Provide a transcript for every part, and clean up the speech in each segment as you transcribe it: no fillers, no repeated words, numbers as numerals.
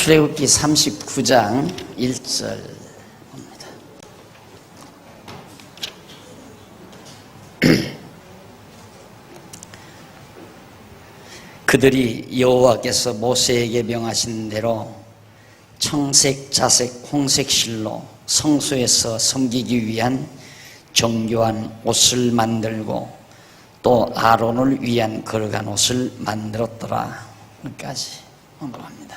출애굽기 39장 1절 봅니다. 그들이 여호와께서 모세에게 명하신 대로 청색, 자색, 홍색 실로 성소에서 섬기기 위한 정교한 옷을 만들고 또 아론을 위한 거룩한 옷을 만들었더라. 여기까지 언급합니다.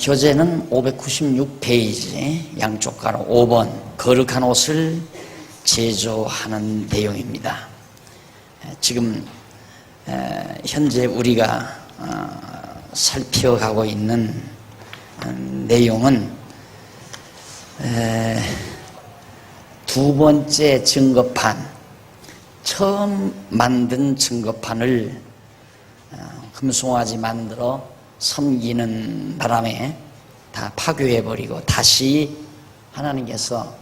교재는 596페이지 양쪽 가로 5번 거룩한 옷을 제조하는 내용입니다. 지금 현재 우리가 살펴가고 있는 내용은 두 번째 증거판, 처음 만든 증거판을 금송아지 만들어 섬기는 바람에 다 파괴해버리고 다시 하나님께서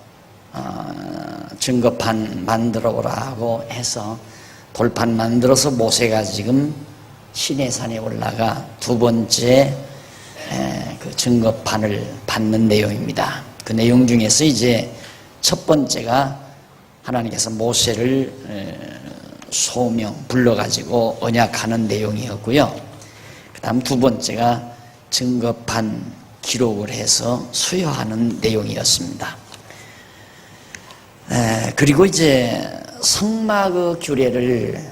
증거판 만들어 오라고 해서 돌판 만들어서 모세가 지금 시내산에 올라가 두 번째 그 증거판을 받는 내용입니다. 그 내용 중에서 이제 첫 번째가 하나님께서 모세를 소명 불러가지고 언약하는 내용이었고요. 그 다음 두 번째가 증거판 기록을 해서 수여하는 내용이었습니다. 그리고 이제 성막의 규례를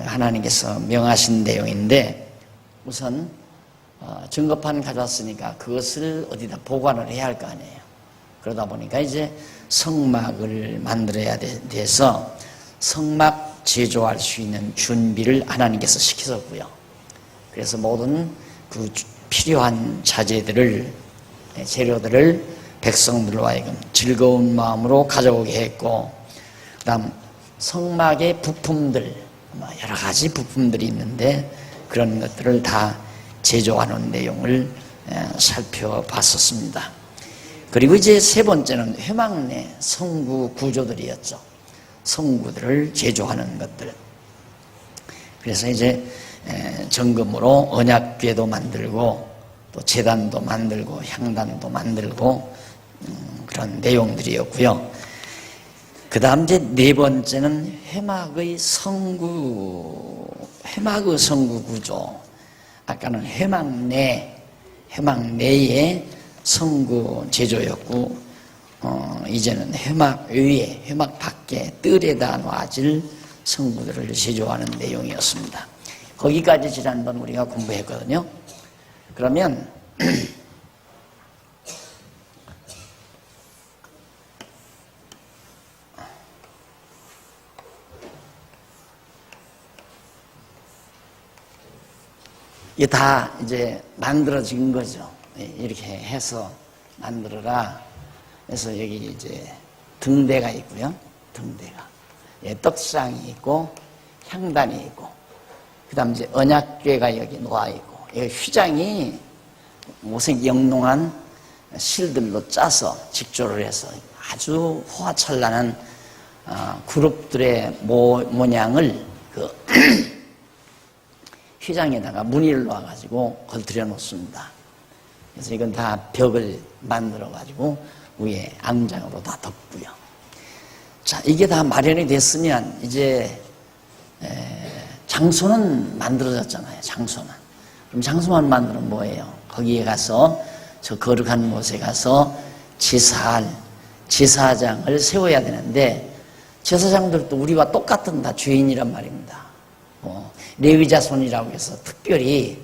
하나님께서 명하신 내용인데, 우선 증거판 가져왔으니까 그것을 어디다 보관을 해야 할 거 아니에요. 그러다 보니까 이제 성막을 만들어야 돼서 성막 제조할 수 있는 준비를 하나님께서 시키셨고요. 그래서 모든 그 필요한 자재들을, 재료들을 백성들로 하여금 즐거운 마음으로 가져오게 했고, 그 다음 성막의 부품들, 여러 가지 부품들이 있는데 그런 것들을 다 제조하는 내용을 살펴봤었습니다. 그리고 이제 세 번째는 회막내 성구 구조들이었죠. 성구들을 제조하는 것들. 그래서 이제 정금으로 언약궤도 만들고 또 제단도 만들고 향단도 만들고 그런 내용들이었고요. 그 다음 이제 네 번째는 회막의 성구 구조. 아까는 회막 내의 성구 제조였고, 이제는 회막 위에, 회막 밖에 뜰에다 놔질 성구들을 제조하는 내용이었습니다. 거기까지 지난번 우리가 공부했거든요. 그러면 이게 다 이제 만들어진 거죠. 이렇게 해서 만들어라. 그래서 여기 이제 등대가 있고요. 등대가. 떡상이 있고, 향단이 있고, 그 다음 이제 언약궤가 여기 놓아있고, 여기 휘장이 무슨 영롱한 실들로 짜서 직조를 해서 아주 호화찬란한 그룹들의 모양을 그 휘장에다가 무늬를 놓아가지고 걸들여 놓습니다. 그래서 이건 다 벽을 만들어가지고 위에 앙장으로 다 덮고요. 자, 이게 다 마련이 됐으면 이제 장소는 만들어졌잖아요. 장소는. 그럼 장소만 만들면 뭐예요? 거기에 가서 저 거룩한 곳에 가서 제사장을 세워야 되는데, 제사장들도 우리와 똑같은 다 죄인이란 말입니다. 레위 자손이라고 해서 특별히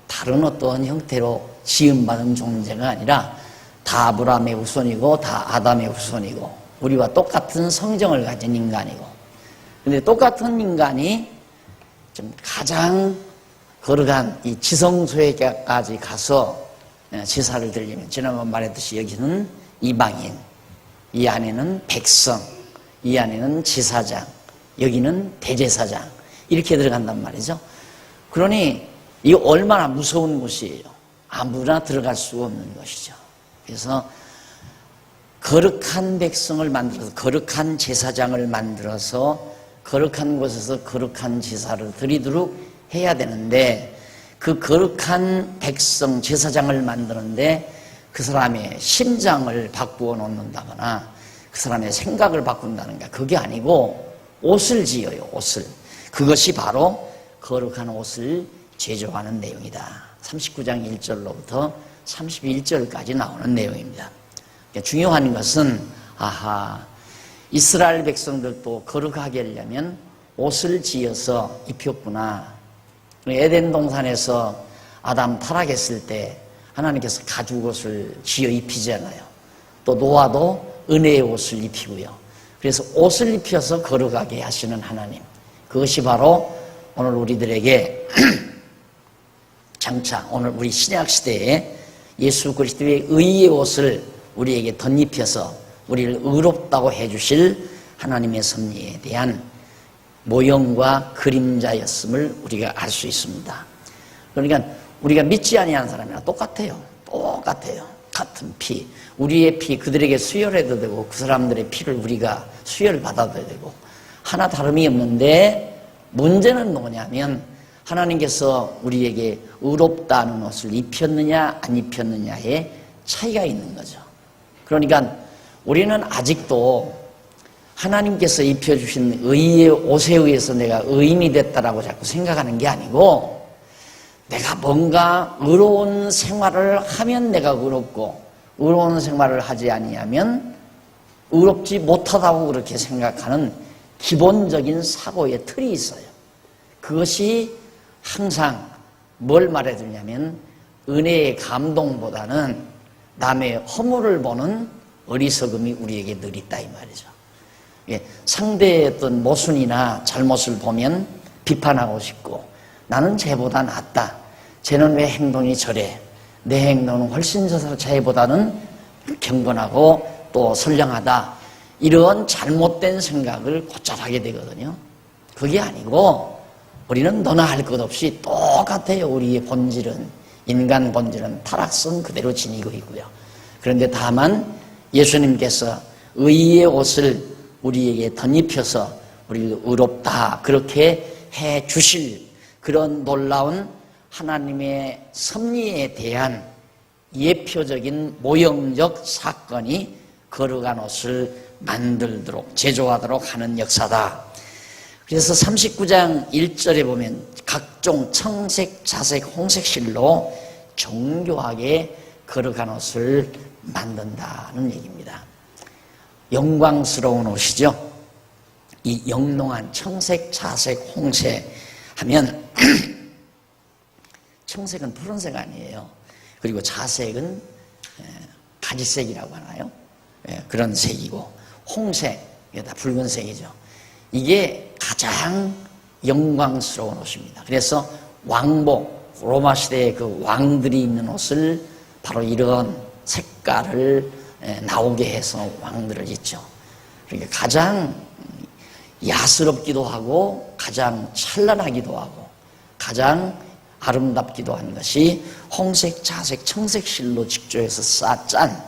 다른 어떤 형태로 지음받은 존재가 아니라 다 아브라함의 후손이고 다 아담의 후손이고 우리와 똑같은 성정을 가진 인간이고, 근데 똑같은 인간이 좀 가장 거룩한 이 지성소에까지 가서 제사를 드리면, 지난번 말했듯이 여기는 이방인, 이 안에는 백성, 이 안에는 제사장, 여기는 대제사장, 이렇게 들어간단 말이죠. 그러니 이거 얼마나 무서운 곳이에요. 아무나 들어갈 수 없는 것이죠. 그래서 거룩한 백성을 만들어서, 거룩한 제사장을 만들어서 거룩한 곳에서 거룩한 제사를 드리도록 해야 되는데, 그 거룩한 백성 제사장을 만드는데 그 사람의 심장을 바꾸어 놓는다거나 그 사람의 생각을 바꾼다는가, 그게 아니고 옷을 지어요. 옷을. 그것이 바로 거룩한 옷을 제조하는 내용이다. 39장 1절로부터 31절까지 나오는 내용입니다. 그러니까 중요한 것은 이스라엘 백성들도 거룩하게 하려면 옷을 지어서 입혔구나. 에덴 동산에서 아담 타락했을 때 하나님께서 가죽 옷을 지어 입히잖아요. 또 노아도 은혜의 옷을 입히고요. 그래서 옷을 입혀서 거룩하게 하시는 하나님, 그것이 바로 오늘 우리들에게 장차 오늘 우리 신약 시대에 예수 그리스도의 의의 옷을 우리에게 덧입혀서 우리를 의롭다고 해주실 하나님의 섭리에 대한 모형과 그림자였음을 우리가 알 수 있습니다. 그러니까 우리가 믿지 아니하는 사람이랑 똑같아요. 같은 피, 우리의 피 그들에게 수혈해도 되고 그 사람들의 피를 우리가 수혈 받아도 되고 하나 다름이 없는데, 문제는 뭐냐면 하나님께서 우리에게 의롭다는 옷을 입혔느냐 안 입혔느냐의 차이가 있는 거죠. 그러니까 우리는 아직도 하나님께서 입혀주신 의의 옷에 의해서 내가 의인이 됐다라고 자꾸 생각하는 게 아니고, 내가 뭔가 의로운 생활을 하면 내가 의롭고 의로운 생활을 하지 아니하면 의롭지 못하다고 그렇게 생각하는 기본적인 사고의 틀이 있어요. 그것이 항상 뭘 말해주냐면 은혜의 감동보다는 남의 허물을 보는 어리석음이 우리에게 늘 있다 이 말이죠. 상대의 어떤 모순이나 잘못을 보면 비판하고 싶고, 나는 쟤보다 낫다, 쟤는 왜 행동이 저래, 내 행동은 훨씬 쟤보다는 경건하고 또 선량하다, 이런 잘못된 생각을 곧잘 하게 되거든요. 그게 아니고 우리는 너나 할 것 없이 똑같아요. 우리의 본질은, 인간 본질은 타락성 그대로 지니고 있고요. 그런데 다만 예수님께서 의의 옷을 우리에게 덧입혀서 우리를 의롭다 그렇게 해 주실 그런 놀라운 하나님의 섭리에 대한 예표적인 모형적 사건이 거룩한 옷을 만들도록 제조하도록 하는 역사다. 그래서 39장 1절에 보면 각종 청색, 자색, 홍색 실로 정교하게 거룩한 옷을 만든다는 얘기입니다. 영광스러운 옷이죠. 이 영롱한 청색, 자색, 홍색 하면 청색은 푸른색 아니에요. 그리고 자색은 가지색이라고 하나요? 그런 색이고, 홍색, 이게 다 붉은색이죠. 이게 가장 영광스러운 옷입니다. 그래서 왕복, 로마 시대의 그 왕들이 입는 옷을 바로 이런 색깔을 나오게 해서 왕들을 입죠. 그러니까 가장 야스럽기도 하고 가장 찬란하기도 하고 가장 아름답기도 한 것이 홍색, 자색, 청색 실로 직조해서 짠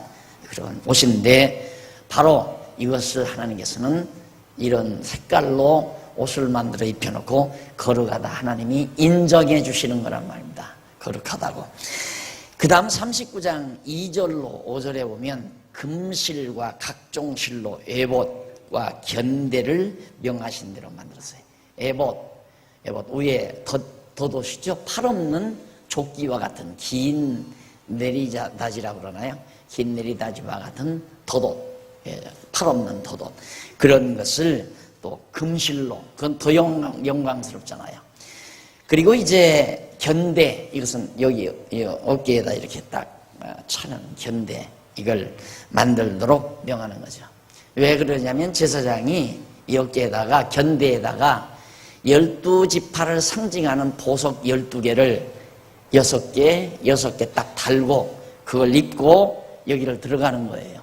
그런 옷인데, 바로 이것을 하나님께서는 이런 색깔로 옷을 만들어 입혀놓고 거룩하다 하나님이 인정해 주시는 거란 말입니다. 거룩하다고. 그 다음 39장 2절로 5절에 보면 금실과 각종 실로 에봇과 견대를 명하신 대로 만들었어요. 에봇 위에 덧옷이죠. 팔 없는 조끼와 같은 긴 내리다지라고 그러나요? 긴 내리다지와 같은 덧옷, 팔 없는 덧옷, 그런 것을 또 금실로, 그건 더 영광스럽잖아요. 그리고 이제 견대, 이것은 여기 어깨에다 이렇게 딱 차는 견대, 이걸 만들도록 명하는 거죠. 왜 그러냐면 제사장이 이 어깨에다가, 견대에다가 12지파를 상징하는 보석 12개를 6개 딱 달고 그걸 입고 여기를 들어가는 거예요.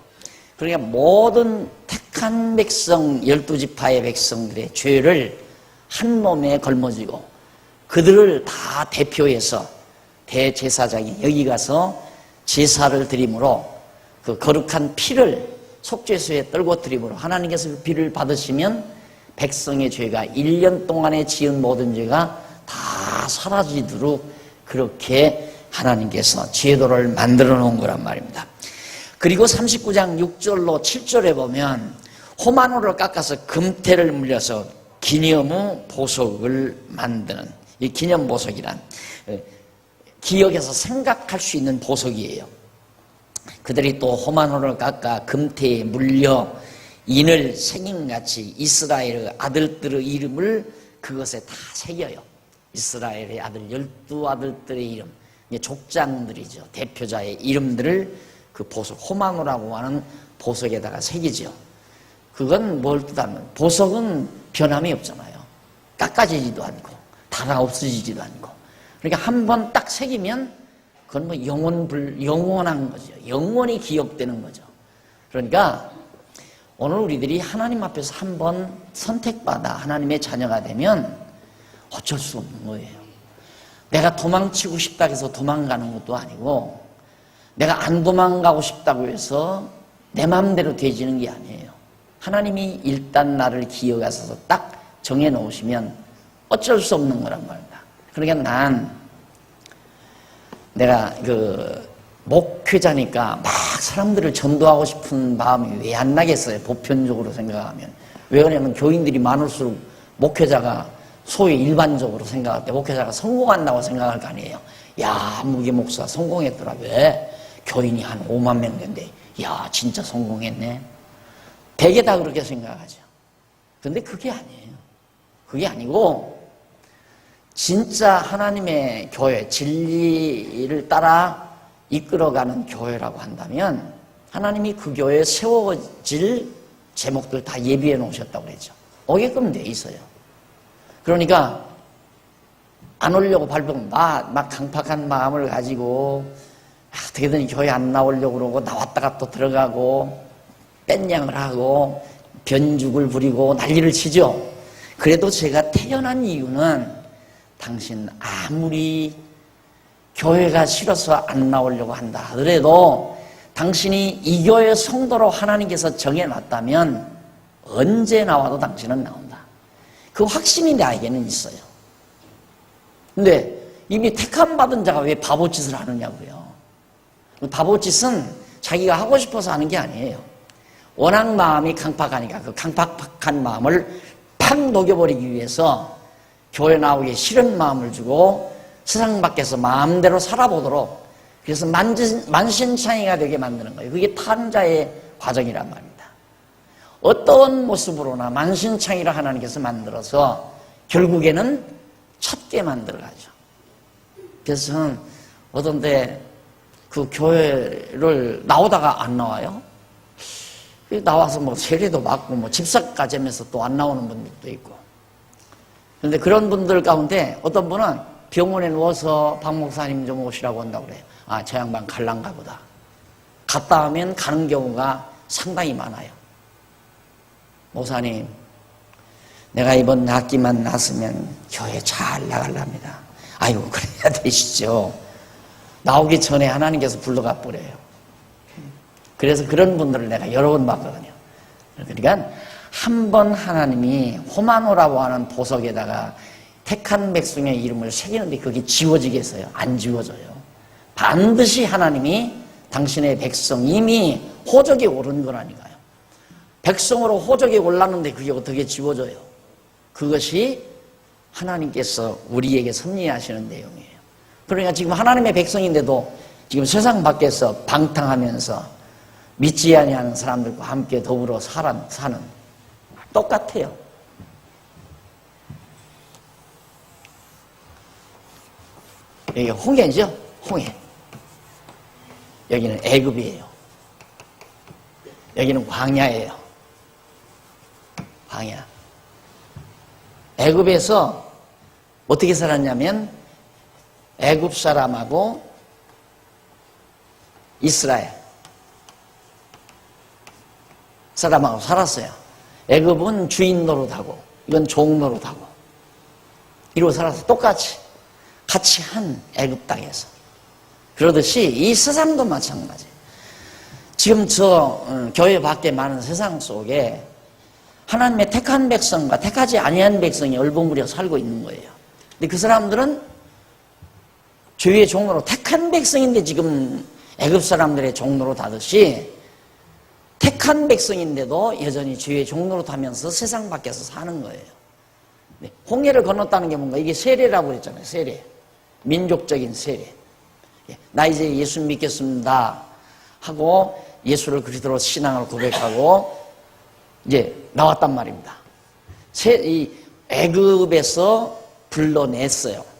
그러니까 모든 택한 백성, 12지파의 백성들의 죄를 한 몸에 걸머쥐고 그들을 다 대표해서 대제사장이 여기 가서 제사를 드림으로 그 거룩한 피를 속죄소에 떨고 드림으로 하나님께서 그 피를 받으시면 백성의 죄가 1년 동안에 지은 모든 죄가 다 사라지도록 그렇게 하나님께서 제도를 만들어 놓은 거란 말입니다. 그리고 39장 6절로 7절에 보면 호마노를 깎아서 금태를 물려서 기념의 보석을 만드는, 이 기념 보석이란 기억에서 생각할 수 있는 보석이에요. 그들이 또 호마노를 깎아 금태에 물려 인을 새김같이 이스라엘의 아들들의 이름을 그것에 다 새겨요. 이스라엘의 아들 12아들들의 이름, 족장들이죠. 대표자의 이름들을 그 보석, 호마노라고 하는 보석에다가 새기죠. 그건 뭘 뜻하면, 보석은 변함이 없잖아요. 깎아지지도 않고 다 없어지지도 않고. 그러니까 한 번 딱 새기면 그건 뭐 영원한 거죠. 영원히 기억되는 거죠. 그러니까 오늘 우리들이 하나님 앞에서 한 번 선택받아 하나님의 자녀가 되면 어쩔 수 없는 거예요. 내가 도망치고 싶다고 해서 도망가는 것도 아니고, 내가 안 도망가고 싶다고 해서 내 마음대로 되지는 게 아니에요. 하나님이 일단 나를 기억하셔서 딱 정해놓으시면 어쩔 수 없는 거란 말이다. 그러니까 내가 목회자니까 막 사람들을 전도하고 싶은 마음이 왜 안 나겠어요? 보편적으로 생각하면. 왜 그러냐면 교인들이 많을수록 목회자가, 소위 일반적으로 생각할 때 목회자가 성공한다고 생각할 거 아니에요. 야, 무기 목사 성공했더라. 왜? 교인이 한 5만 명 된대. 야, 진짜 성공했네. 대개 다 그렇게 생각하죠. 근데 그게 아니에요. 그게 아니고, 진짜 하나님의 교회, 진리를 따라 이끌어가는 교회라고 한다면 하나님이 그 교회에 세워질 제목들 다 예비해 놓으셨다고 그랬죠. 오게끔 돼 있어요. 그러니까 안 오려고 발병, 막 강팍한 마음을 가지고 어떻게든 교회 안 나오려고 그러고 나왔다가 또 들어가고 뺀양을 하고 변죽을 부리고 난리를 치죠. 그래도 제가 태어난 이유는 당신 아무리 교회가 싫어서 안 나오려고 한다 하더라도 당신이 이 교회 성도로 하나님께서 정해놨다면 언제 나와도 당신은 나온다. 그 확신이 나에게는 있어요. 근데 이미 택함 받은 자가 왜 바보짓을 하느냐고요. 바보짓은 자기가 하고 싶어서 하는 게 아니에요. 워낙 마음이 강팍하니까 그 강팍한 마음을 팍 녹여버리기 위해서 교회 나오기 싫은 마음을 주고 세상 밖에서 마음대로 살아보도록, 그래서 만신창이가 되게 만드는 거예요. 그게 탄자의 과정이란 말입니다. 어떤 모습으로나 만신창이를 하나님께서 만들어서 결국에는 첩게 만들어가죠. 그래서 저는 어떤 때 그 교회를 나오다가 안 나와요. 나와서 뭐 세례도 맞고 뭐 집사까지 하면서 또 안 나오는 분들도 있고. 그런데 그런 분들 가운데 어떤 분은 병원에 누워서 박 목사님 좀 오시라고 한다고 그래요. 아, 저 양반 갈란가 보다. 갔다 하면 가는 경우가 상당히 많아요. 목사님, 내가 이번 학기만 났으면 교회 잘 나가랍니다. 아이고, 그래야 되시죠. 나오기 전에 하나님께서 불러가 버려요. 그래서 그런 분들을 내가 여러 번 봤거든요. 그러니까 한 번 하나님이 호마노라고 하는 보석에다가 택한 백성의 이름을 새기는데 그게 지워지겠어요? 안 지워져요. 반드시 하나님이 당신의 백성, 이미 호적에 오른 거라니까요. 백성으로 호적에 올랐는데 그게 어떻게 지워져요? 그것이 하나님께서 우리에게 섭리하시는 내용이에요. 그러니까 지금 하나님의 백성인데도 지금 세상 밖에서 방탕하면서 믿지 아니하는 사람들과 함께 더불어 사는 똑같아요. 여기 홍해죠? 홍해. 여기는 애굽이에요. 여기는 광야예요. 광야. 애굽에서 어떻게 살았냐면 애굽 사람하고 이스라엘 사람하고 살았어요. 애굽은 주인 노릇하고 이건 종 노릇하고 이러고 살아서 똑같이 같이 한 애굽 땅에서. 그러듯이 이 세상도 마찬가지예요. 지금 교회 밖에 많은 세상 속에 하나님의 택한 백성과 택하지 아니한 백성이 얼버무려 살고 있는 거예요. 근데 그 사람들은 주의 종로로 택한 백성인데 지금 애굽 사람들의 종로로 다듯이 택한 백성인데도 여전히 주의 종로로 타면서 세상 밖에서 사는 거예요. 네. 홍해를 건넜다는 게 뭔가 이게 세례라고 그랬잖아요. 세례. 민족적인 세례. 나 이제 예수 믿겠습니다 하고 예수를 그리스도로 신앙을 고백하고 이제 나왔단 말입니다. 이 애굽에서 불러냈어요.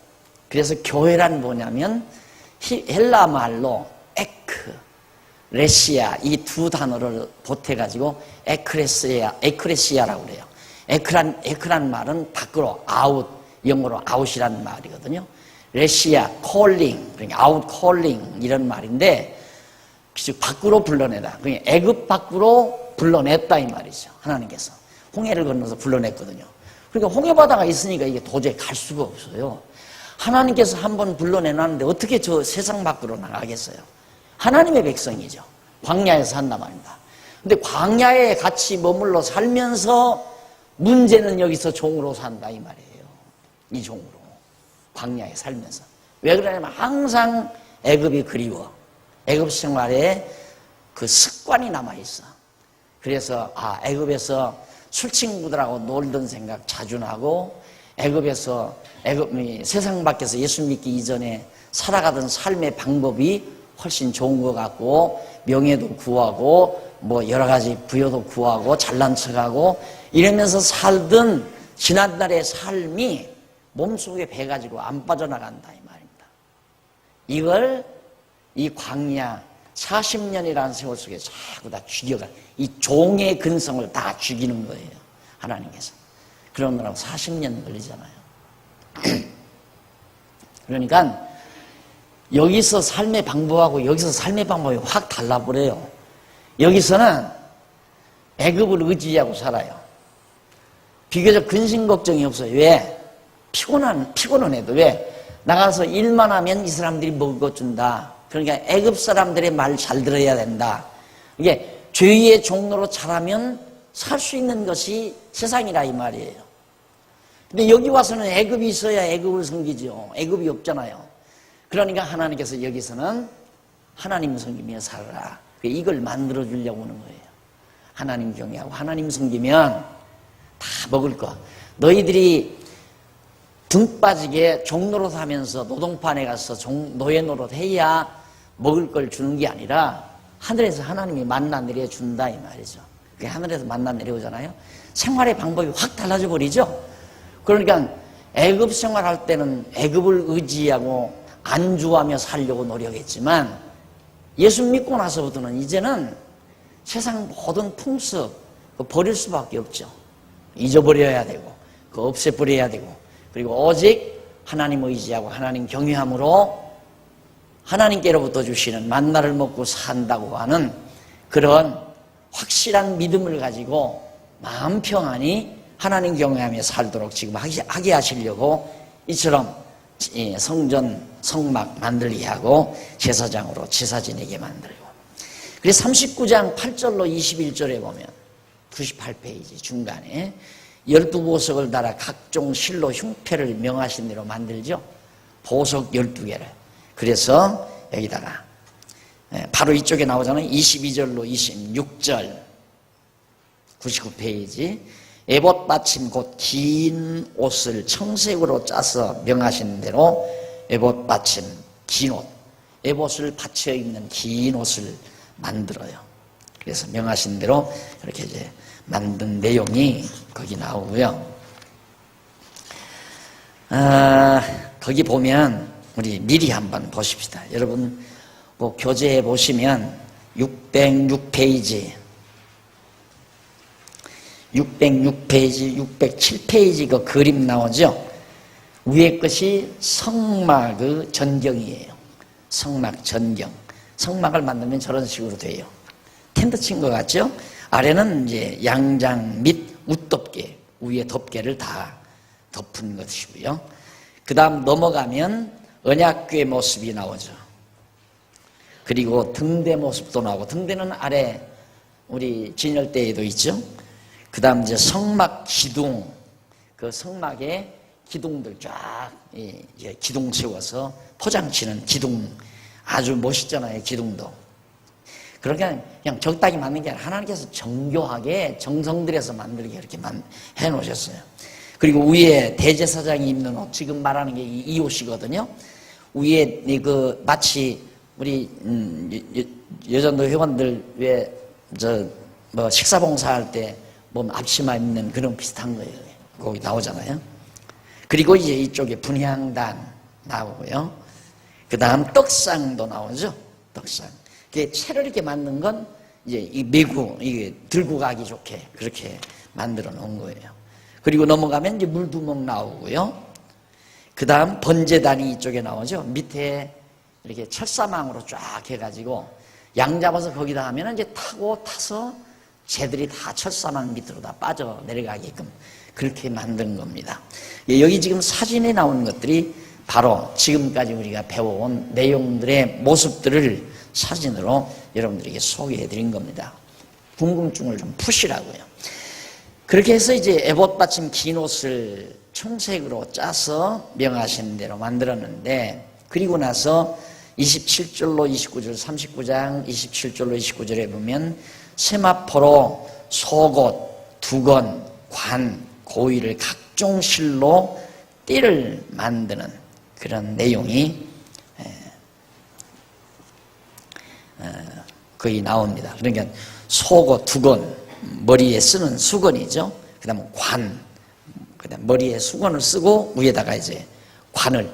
그래서 교회란 뭐냐면 헬라 말로 에크, 레시아 이 두 단어를 보태가지고 에크레시아라고 그래요. 에크란 말은 밖으로 아웃, 영어로 아웃이라는 말이거든요. 레시아, 콜링, 그러니까 아웃 콜링 이런 말인데 즉 밖으로 불러내다. 그러니까 애굽 밖으로 불러냈다 이 말이죠. 하나님께서 홍해를 건너서 불러냈거든요. 그러니까 홍해바다가 있으니까 이게 도저히 갈 수가 없어요. 하나님께서 한번 불러내놨는데 어떻게 저 세상 밖으로 나가겠어요? 하나님의 백성이죠. 광야에서 산단 말입니다. 근데 광야에 같이 머물러 살면서 문제는 여기서 종으로 산다 이 말이에요. 이 종으로 광야에 살면서 왜 그러냐면 항상 애굽이 그리워. 애굽 생활에 그 습관이 남아있어. 그래서 애굽에서 술 친구들하고 놀던 생각 자주 나고 애굽에서 세상 밖에서 예수 믿기 이전에 살아가던 삶의 방법이 훨씬 좋은 것 같고 명예도 구하고 뭐 여러 가지 부여도 구하고 잘난 척하고 이러면서 살던 지난날의 삶이 몸속에 배가지고 안 빠져나간다 이 말입니다. 이걸 이 광야 40년이라는 세월 속에 자꾸 다 죽여가 이 종의 근성을 다 죽이는 거예요. 하나님께서. 그러느라고 40년 걸리잖아요. 그러니까 여기서 삶의 방법하고 여기서 삶의 방법이 확 달라버려요. 여기서는 애굽을 의지하고 살아요. 비교적 근심 걱정이 없어요. 왜? 피곤은 해도 왜? 나가서 일만 하면 이 사람들이 먹을 것 준다. 그러니까 애굽 사람들의 말 잘 들어야 된다. 이게 죄의 종로로 자라면 살 수 있는 것이 세상이라 이 말이에요. 근데 여기 와서는 애굽이 있어야 애굽을 섬기죠. 애굽이 없잖아요. 그러니까 하나님께서 여기서는 하나님 섬기며 살아라. 이걸 만들어 주려고 하는 거예요. 하나님 경외하고 하나님 섬기면 다 먹을 거. 너희들이 등 빠지게 종노릇 하면서 노동판에 가서 노예 노릇 해야 먹을 걸 주는 게 아니라 하늘에서 하나님이 만나 내려준다 이 말이죠. 그게 하늘에서 만나 내려오잖아요. 생활의 방법이 확 달라져 버리죠. 그러니까 애굽 생활할 때는 애굽을 의지하고 안주하며 살려고 노력했지만 예수 믿고 나서부터는 이제는 세상 모든 풍습 버릴 수밖에 없죠. 잊어버려야 되고 없애버려야 되고 그리고 오직 하나님 의지하고 하나님 경외함으로 하나님께로부터 주시는 만나를 먹고 산다고 하는 그런 확실한 믿음을 가지고 마음 평안히 하나님 경외하며 살도록 지금 하게 하시려고 이처럼 성전 성막 만들게 하고 제사장으로 제사 지내게 만들고 그래서 39장 8절로 21절에 보면 98페이지 중간에 12보석을 달아 각종 실로 흉패를 명하신 대로 만들죠. 보석 12개를. 그래서 여기다가 바로 이쪽에 나오잖아요. 22절로 26절 99페이지 에봇 받침 곧 긴 옷을 청색으로 짜서 명하신 대로 에봇 받침 긴 옷 에봇을 받쳐 입는 긴 옷을 만들어요. 그래서 명하신 대로 이렇게 이제 만든 내용이 거기 나오고요. 거기 보면 우리 미리 한번 보십시다. 여러분 뭐 교재에 보시면 606페이지 607페이지 그 그림 나오죠. 위에 것이 성막의 전경이에요. 성막 전경. 성막을 만들면 저런 식으로 돼요. 텐트 친 것 같죠? 아래는 이제 양장 및 웃덮개, 위에 덮개를 다 덮은 것이고요. 그 다음 넘어가면 언약궤 모습이 나오죠. 그리고 등대 모습도 나오고, 등대는 아래 우리 진열대에도 있죠. 그 다음 이제 성막 기둥, 그 성막에 기둥들 쫙 이제 기둥 세워서 포장치는 기둥 아주 멋있잖아요. 기둥도. 그러니까 그냥 적당히 만든 게 아니라 하나님께서 정교하게 정성들여서 만들게 이렇게 해 놓으셨어요. 그리고 위에 대제사장이 입는 옷, 지금 말하는 게 이 옷이거든요. 위에 그 마치 우리 여전도 회원들 왜 저 뭐 식사봉사할 때 뭐 앞치마 입는 그런 비슷한 거예요. 거기 나오잖아요. 그리고 이제 이쪽에 분향단 나오고요. 그 다음 떡상도 나오죠. 떡상. 그 채를 이렇게 만든 건 이제 이 메고 이게 들고 가기 좋게 그렇게 만들어 놓은 거예요. 그리고 넘어가면 이제 물두멍 나오고요. 그 다음 번제단이 이쪽에 나오죠. 밑에 이렇게 철사망으로 쫙 해가지고 양 잡아서 거기다 하면 이제 타서 쟤들이 다 철사망 밑으로 다 빠져 내려가게끔 그렇게 만든 겁니다. 여기 지금 사진에 나오는 것들이 바로 지금까지 우리가 배워온 내용들의 모습들을 사진으로 여러분들에게 소개해 드린 겁니다. 궁금증을 좀 푸시라고요. 그렇게 해서 이제 에봇 받침 긴 옷을 청색으로 짜서 명하신 대로 만들었는데, 그리고 나서 27절로 29절, 39장 27절로 29절에 보면 세마포로 속옷, 두건, 관, 고위를 각종 실로 띠를 만드는 그런 내용이 거의 나옵니다. 그러니까 속옷, 두건, 머리에 쓰는 수건이죠. 그 다음에 관, 그 다음 머리에 수건을 쓰고 위에다가 이제 관을,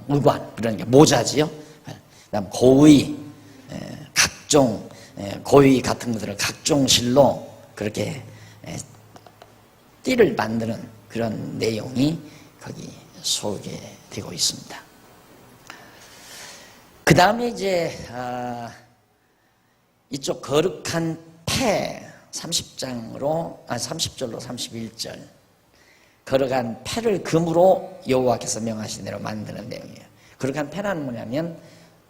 의관, 그러니까 모자지요. 그 다음 고의, 각종, 고의 같은 것들을 각종 실로 그렇게 띠를 만드는 그런 내용이 거기 소개되고 있습니다. 그 다음에 이제, 이쪽 거룩한 패 30절로 31절 거룩한 패를 금으로 여호와께서 명하신 대로 만드는 내용이에요. 거룩한 패는 뭐냐면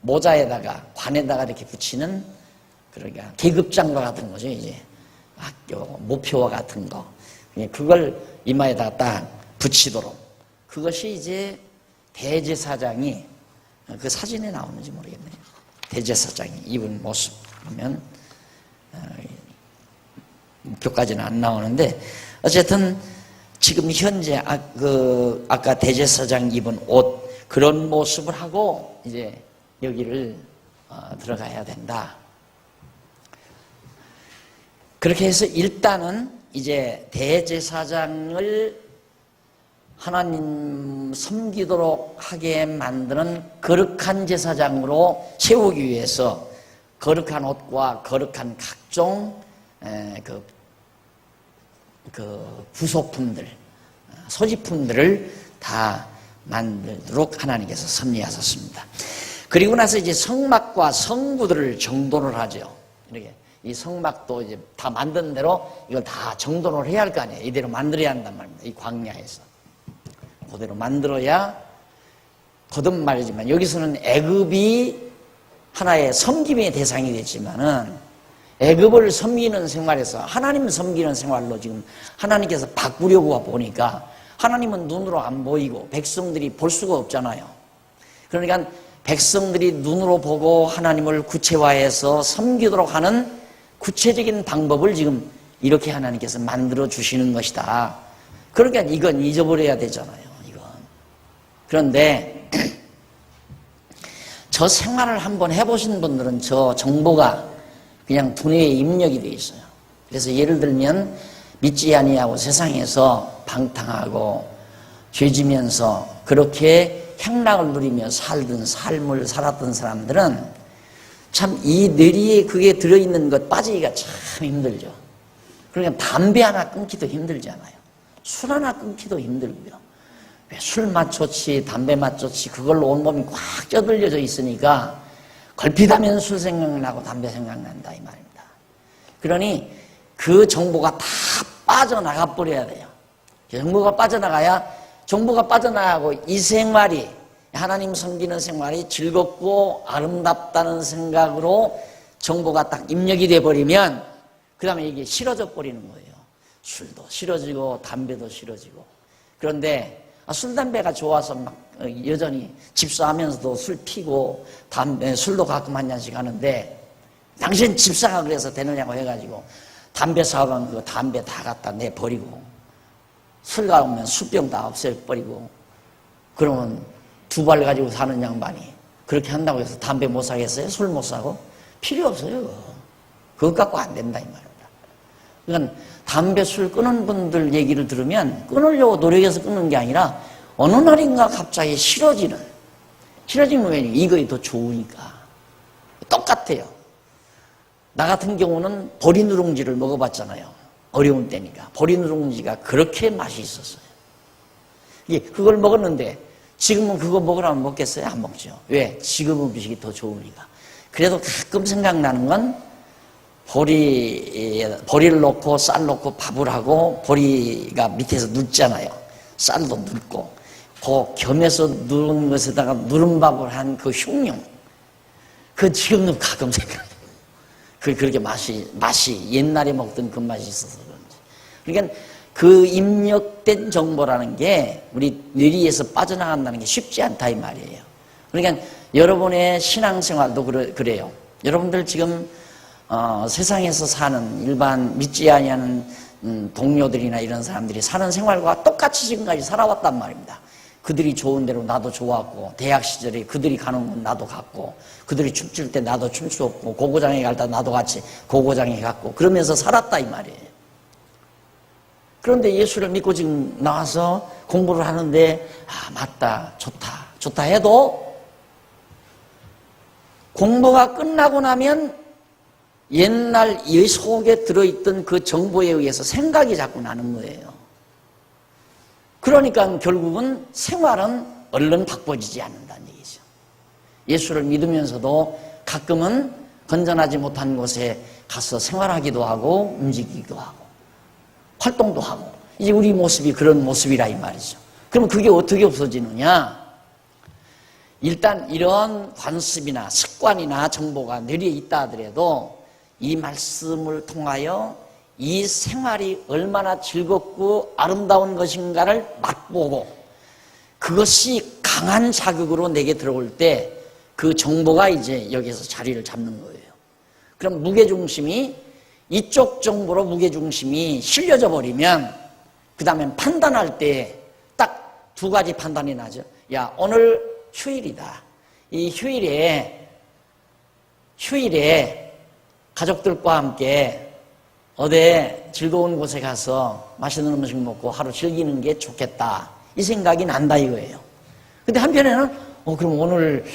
모자에다가 관에다가 이렇게 붙이는, 그러니까 계급장과 같은 거죠. 이제 학교 모표와 같은 거, 그걸 이마에다가 딱 붙이도록, 그것이 이제 대제사장이, 그 사진에 나오는지 모르겠네요. 대제사장이 입은 모습 보면 교까지는 안 나오는데, 어쨌든 지금 현재 아까 대제사장 입은 옷, 그런 모습을 하고 이제 여기를 들어가야 된다. 그렇게 해서 일단은 이제 대제사장을 하나님 섬기도록 하게 만드는 거룩한 제사장으로 세우기 위해서 거룩한 옷과 거룩한 각종 그 부속품들, 소지품들을 다 만들도록 하나님께서 섭리하셨습니다. 그리고 나서 이제 성막과 성구들을 정돈을 하죠. 이렇게 이 성막도 이제 다 만든 대로 이걸 다 정돈을 해야 할 거 아니에요. 이대로 만들어야 한단 말입니다. 이 광야에서 그대로 만들어야, 거듭말이지만 여기서는 애굽이 하나의 섬김의 대상이 됐지만은 애굽을 섬기는 생활에서 하나님 섬기는 생활로 지금 하나님께서 바꾸려고 보니까 하나님은 눈으로 안 보이고 백성들이 볼 수가 없잖아요. 그러니까 백성들이 눈으로 보고 하나님을 구체화해서 섬기도록 하는 구체적인 방법을 지금 이렇게 하나님께서 만들어 주시는 것이다. 그러니까 이건 잊어버려야 되잖아요. 이건. 그런데 저 생활을 한번 해보신 분들은 저 정보가 그냥 두뇌에 입력이 되어 있어요. 그래서 예를 들면 믿지 아니하고 세상에서 방탕하고 죄지면서 그렇게 향락을 누리며 살던 삶을 살았던 사람들은 참 이 뇌리에 그게 들어있는 것 빠지기가 참 힘들죠. 그러니까 담배 하나 끊기도 힘들잖아요. 술 하나 끊기도 힘들고요. 왜 술 맛 좋지, 담배 맛 좋지, 그걸로 온몸이 꽉 쪄들려져 있으니까 걸핏하면 술 생각나고 담배 생각난다 이 말입니다. 그러니 그 정보가 다 빠져나가 버려야 돼요. 정보가 빠져나가야, 정보가 빠져나가고 이 생활이, 하나님 섬기는 생활이 즐겁고 아름답다는 생각으로 정보가 딱 입력이 돼버리면 그 다음에 이게 싫어져 버리는 거예요. 술도 싫어지고 담배도 싫어지고. 그런데 술, 담배가 좋아서 막 여전히 집사하면서도 술 피고 술도 가끔 한 잔씩 하는데 당신 집사가 그래서 되느냐고 해가지고 담배 사오면 그 담배 다 갖다 내버리고 술 가오면 술병 다 없애버리고 그러면 두 발 가지고 사는 양반이 그렇게 한다고 해서 담배 못 사겠어요? 술 못 사고? 필요 없어요. 그것 갖고 안 된다 이 말입니다. 그러니까 담배, 술 끊은 분들 얘기를 들으면 끊으려고 노력해서 끊는 게 아니라 어느 날인가 갑자기 싫어지는 왜 이거이 더 좋으니까 똑같아요. 나 같은 경우는 보리 누룽지를 먹어봤잖아요. 어려운 때니까 보리 누룽지가 그렇게 맛이 있었어요. 그걸 먹었는데 지금은 그거 먹으라면 먹겠어요? 안 먹죠. 왜? 지금 음식이 더 좋으니까. 그래도 가끔 생각나는 건 보리를 넣고 쌀 넣고 밥을 하고 보리가 밑에서 눕잖아요. 쌀도 눕고 그 겸해서 누른 것에다가 누른 밥을 한 그 흉룡 그 지금도 가끔 생각해요. 그렇게 맛이 옛날에 먹던 그 맛이 있어서 그런지. 그러니까 그 입력된 정보라는 게 우리 뇌리에서 빠져나간다는 게 쉽지 않다 이 말이에요. 그러니까 여러분의 신앙생활도 그래요. 여러분들 지금 세상에서 사는 일반 믿지 아니하는 동료들이나 이런 사람들이 사는 생활과 똑같이 지금까지 살아왔단 말입니다. 그들이 좋은 대로 나도 좋았고 대학 시절에 그들이 가는 건 나도 갔고 그들이 춤출 때 나도 춤추었고 고고장에 갈 때 나도 같이 고고장에 갔고 그러면서 살았다 이 말이에요. 그런데 예수를 믿고 지금 나와서 공부를 하는데 맞다 좋다 해도 공부가 끝나고 나면 옛날 이 속에 들어있던 그 정보에 의해서 생각이 자꾸 나는 거예요. 그러니까 결국은 생활은 얼른 바꿔지지 않는다는 얘기죠. 예수를 믿으면서도 가끔은 건전하지 못한 곳에 가서 생활하기도 하고 움직이기도 하고 활동도 하고 이제 우리 모습이 그런 모습이라 이 말이죠. 그럼 그게 어떻게 없어지느냐? 일단 이런 관습이나 습관이나 정보가 뇌리에 있다 하더라도 이 말씀을 통하여 이 생활이 얼마나 즐겁고 아름다운 것인가를 맛보고 그것이 강한 자극으로 내게 들어올 때 그 정보가 이제 여기서 자리를 잡는 거예요. 그럼 무게중심이 이쪽 정보로 무게중심이 실려져 버리면 그 다음엔 판단할 때 딱 두 가지 판단이 나죠. 야, 오늘 휴일이다. 이 휴일에 가족들과 함께 어디 즐거운 곳에 가서 맛있는 음식 먹고 하루 즐기는 게 좋겠다. 이 생각이 난다 이거예요. 근데 한편에는 그럼 오늘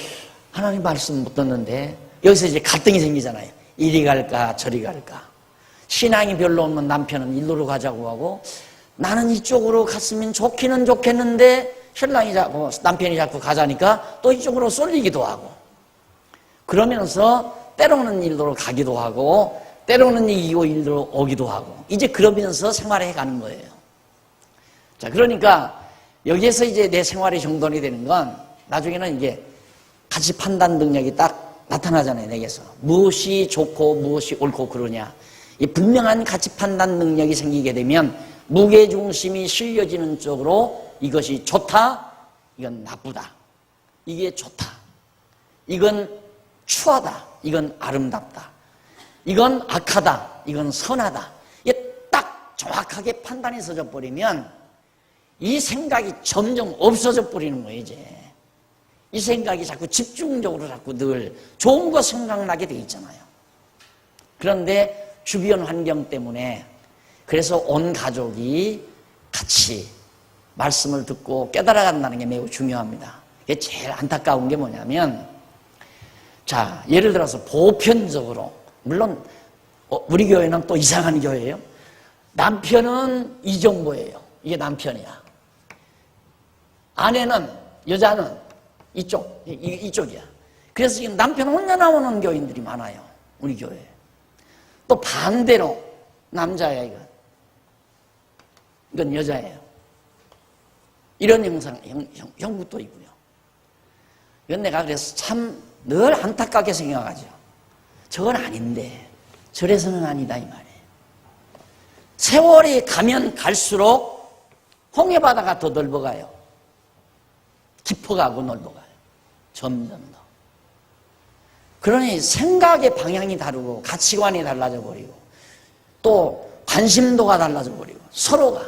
하나님 말씀 못 듣는데 여기서 이제 갈등이 생기잖아요. 이리 갈까 저리 갈까. 신앙이 별로 없는 남편은 일로로 가자고 하고 나는 이쪽으로 갔으면 좋기는 좋겠는데 남편이 자꾸 가자니까 또 이쪽으로 쏠리기도 하고 그러면서 때로는 일로로 가기도 하고 때로는 이기고 일로 오기도 하고 이제 그러면서 생활해 가는 거예요. 자, 그러니까 여기에서 이제 내 생활이 정돈이 되는 건 나중에는 이게 가치 판단 능력이 딱 나타나잖아요. 내게서 무엇이 좋고 무엇이 옳고 그러냐 이 분명한 가치 판단 능력이 생기게 되면 무게중심이 실려지는 쪽으로 이것이 좋다, 이건 나쁘다, 이게 좋다, 이건 추하다, 이건 아름답다, 이건 악하다, 이건 선하다. 이게 딱 정확하게 판단이 서져 버리면 이 생각이 점점 없어져 버리는 거예요. 이제 이 생각이 자꾸 집중적으로 자꾸 늘 좋은 거 생각나게 돼 있잖아요. 그런데 주변 환경 때문에 그래서 온 가족이 같이 말씀을 듣고 깨달아간다는 게 매우 중요합니다. 이게 제일 안타까운 게 뭐냐면 자, 예를 들어서 보편적으로 물론 우리 교회는 또 이상한 교회예요. 남편은 이 정도예요. 이게 남편이야. 아내는 여자는 이쪽이야. 그래서 지금 남편 혼자 나오는 교인들이 많아요. 우리 교회에. 또 반대로 남자야 이건 여자예요. 이런 형국도 있고요. 이건 내가 그래서 참 늘 안타깝게 생각하죠. 저건 아닌데 저래서는 아니다 이 말이에요. 세월이 가면 갈수록 홍해바다가 더 넓어가요. 깊어가고 넓어가요. 점점 더. 그러니 생각의 방향이 다르고 가치관이 달라져 버리고 또 관심도가 달라져 버리고 서로가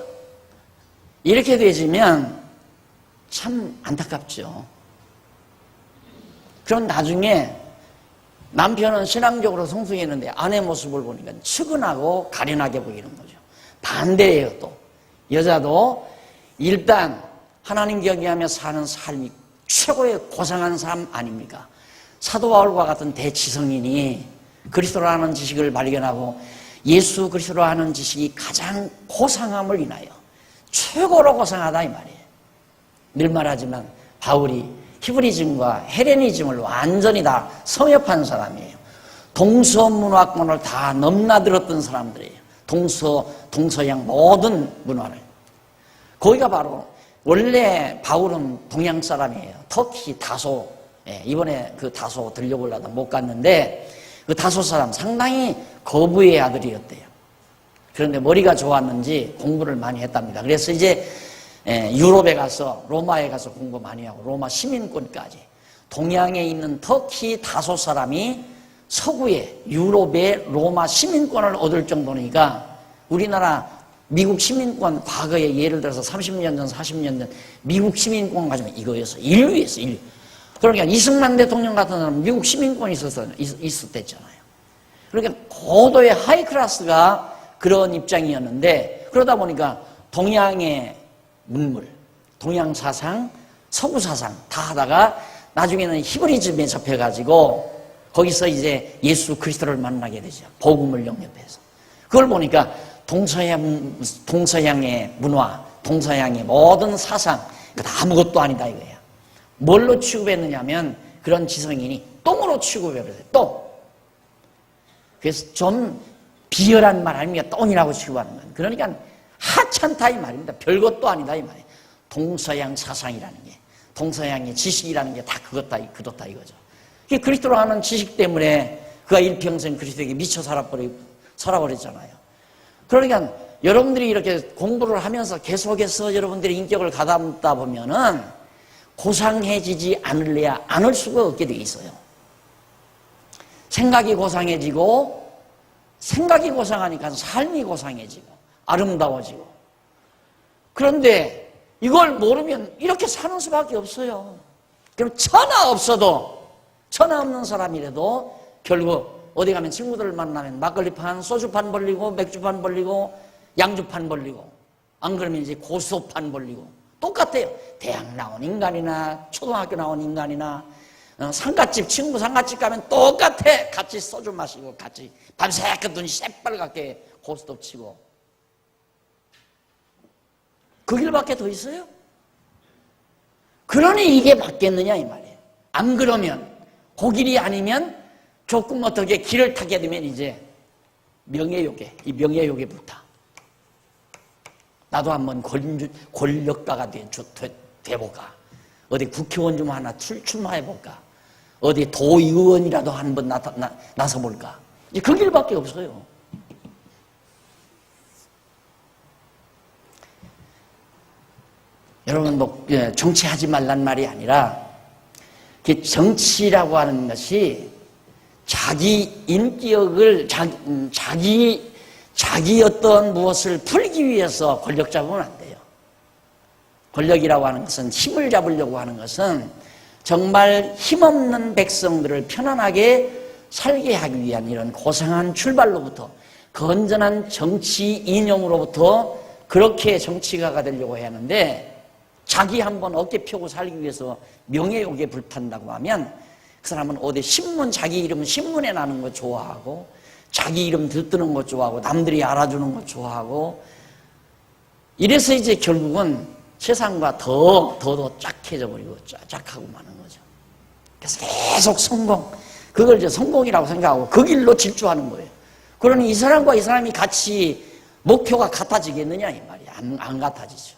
이렇게 되지면 참 안타깝죠. 그럼 나중에 남편은 신앙적으로 성숙했는데 아내 모습을 보니까 측은하고 가련하게 보이는 거죠. 반대예요. 또 여자도 일단 하나님 경외하며 사는 삶이 최고의 고상한 삶 아닙니까? 사도 바울과 같은 대지성인이 그리스도로 하는 지식을 발견하고 예수 그리스도로 하는 지식이 가장 고상함을 인하여 최고로 고상하다 이 말이에요. 늘 말하지만 바울이 히브리즘과 헤레니즘을 완전히 다 성협한 사람이에요. 동서문화권을 다 넘나들었던 사람들이에요. 동서양 모든 문화를. 거기가 바로 원래 바울은 동양 사람이에요. 터키 다소. 이번에 그 다소 들려보려다 못 갔는데 그 다소 사람 상당히 거부의 아들이었대요. 그런데 머리가 좋았는지 공부를 많이 했답니다. 그래서 이제 유럽에 가서 로마에 가서 공부 많이 하고 로마 시민권까지 동양에 있는 터키 다소 사람이 서구에 유럽의 로마 시민권을 얻을 정도니까 우리나라 미국 시민권 과거에 예를 들어서 30년 전 40년 전 미국 시민권 가지면 이거였어. 인류였어. 인류. 그러니까 이승만 대통령 같은 사람은 미국 시민권이 있었댔잖아요. 그러니까 고도의 하이클래스가 그런 입장이었는데 그러다 보니까 동양의 문물, 동양 사상, 서구 사상 다 하다가 나중에는 히브리즘에 접해가지고 거기서 이제 예수 그리스도를 만나게 되죠. 복음을 영접해서. 그걸 보니까 동서양의 문화, 동서양의 모든 사상 다 아무것도 아니다 이거예요. 뭘로 취급했느냐 하면 그런 지성인이 똥으로 취급해버렸어요. 똥. 그래서 좀 비열한 말 아닙니까? 똥이라고 취급하는 건. 그러니까 하찮다 이 말입니다. 별것도 아니다 이 말이에요. 동서양 사상이라는 게, 동서양의 지식이라는 게 다 그렇다 이거죠. 그리스도로 하는 지식 때문에 그가 일평생 그리스도에게 미쳐 살아버렸잖아요. 그러니까 여러분들이 이렇게 공부를 하면서 계속해서 여러분들의 인격을 가다듬다 보면은 고상해지지 않을 수가 없게 돼 있어요. 생각이 고상해지고 생각이 고상하니까 삶이 고상해지고 아름다워지고 그런데 이걸 모르면 이렇게 사는 수밖에 없어요. 그럼 천하 없는 사람이라도 결국 어디 가면 친구들을 만나면 막걸리판, 소주판 벌리고 맥주판 벌리고 양주판 벌리고 안 그러면 이제 고소판 벌리고 똑같아요. 대학 나온 인간이나 초등학교 나온 인간이나 상갓집 친구 상갓집 가면 똑같아. 같이 소주 마시고 같이 밤새껏 눈이 새빨갛게 고스톱 치고 그 길밖에 더 있어요? 그러니 이게 맞겠느냐 이 말이에요. 안 그러면 그 길이 아니면 조금 어떻게 길을 타게 되면 이제 이 명예욕에 붙어. 나도 한번 권력가가 돼볼까? 어디 국회의원 좀 하나 출마해볼까? 어디 도의원이라도 한번 나서볼까? 이제 그 길밖에 없어요. 여러분, 정치하지 말란 말이 아니라, 정치라고 하는 것이 자기 인격을, 자기 어떤 무엇을 풀기 위해서 권력 잡으면 안 돼요. 권력이라고 하는 것은 힘을 잡으려고 하는 것은 정말 힘없는 백성들을 편안하게 살게 하기 위한 이런 고상한 출발로부터 건전한 정치 이념으로부터 그렇게 정치가가 되려고 해야 하는데 자기 한번 어깨 펴고 살기 위해서 명예욕에 불탄다고 하면 그 사람은 어디 자기 이름 신문에 나는 거 좋아하고 자기 이름 들뜨는 거 좋아하고 남들이 알아주는 거 좋아하고 이래서 이제 결국은 세상과 더 짝해져 버리고 짝하고 마는 거죠. 그래서 계속 그걸 이제 성공이라고 생각하고 그 길로 질주하는 거예요. 그러니 이 사람과 이 사람이 같이 목표가 같아지겠느냐 이 말이에요. 안 같아지죠.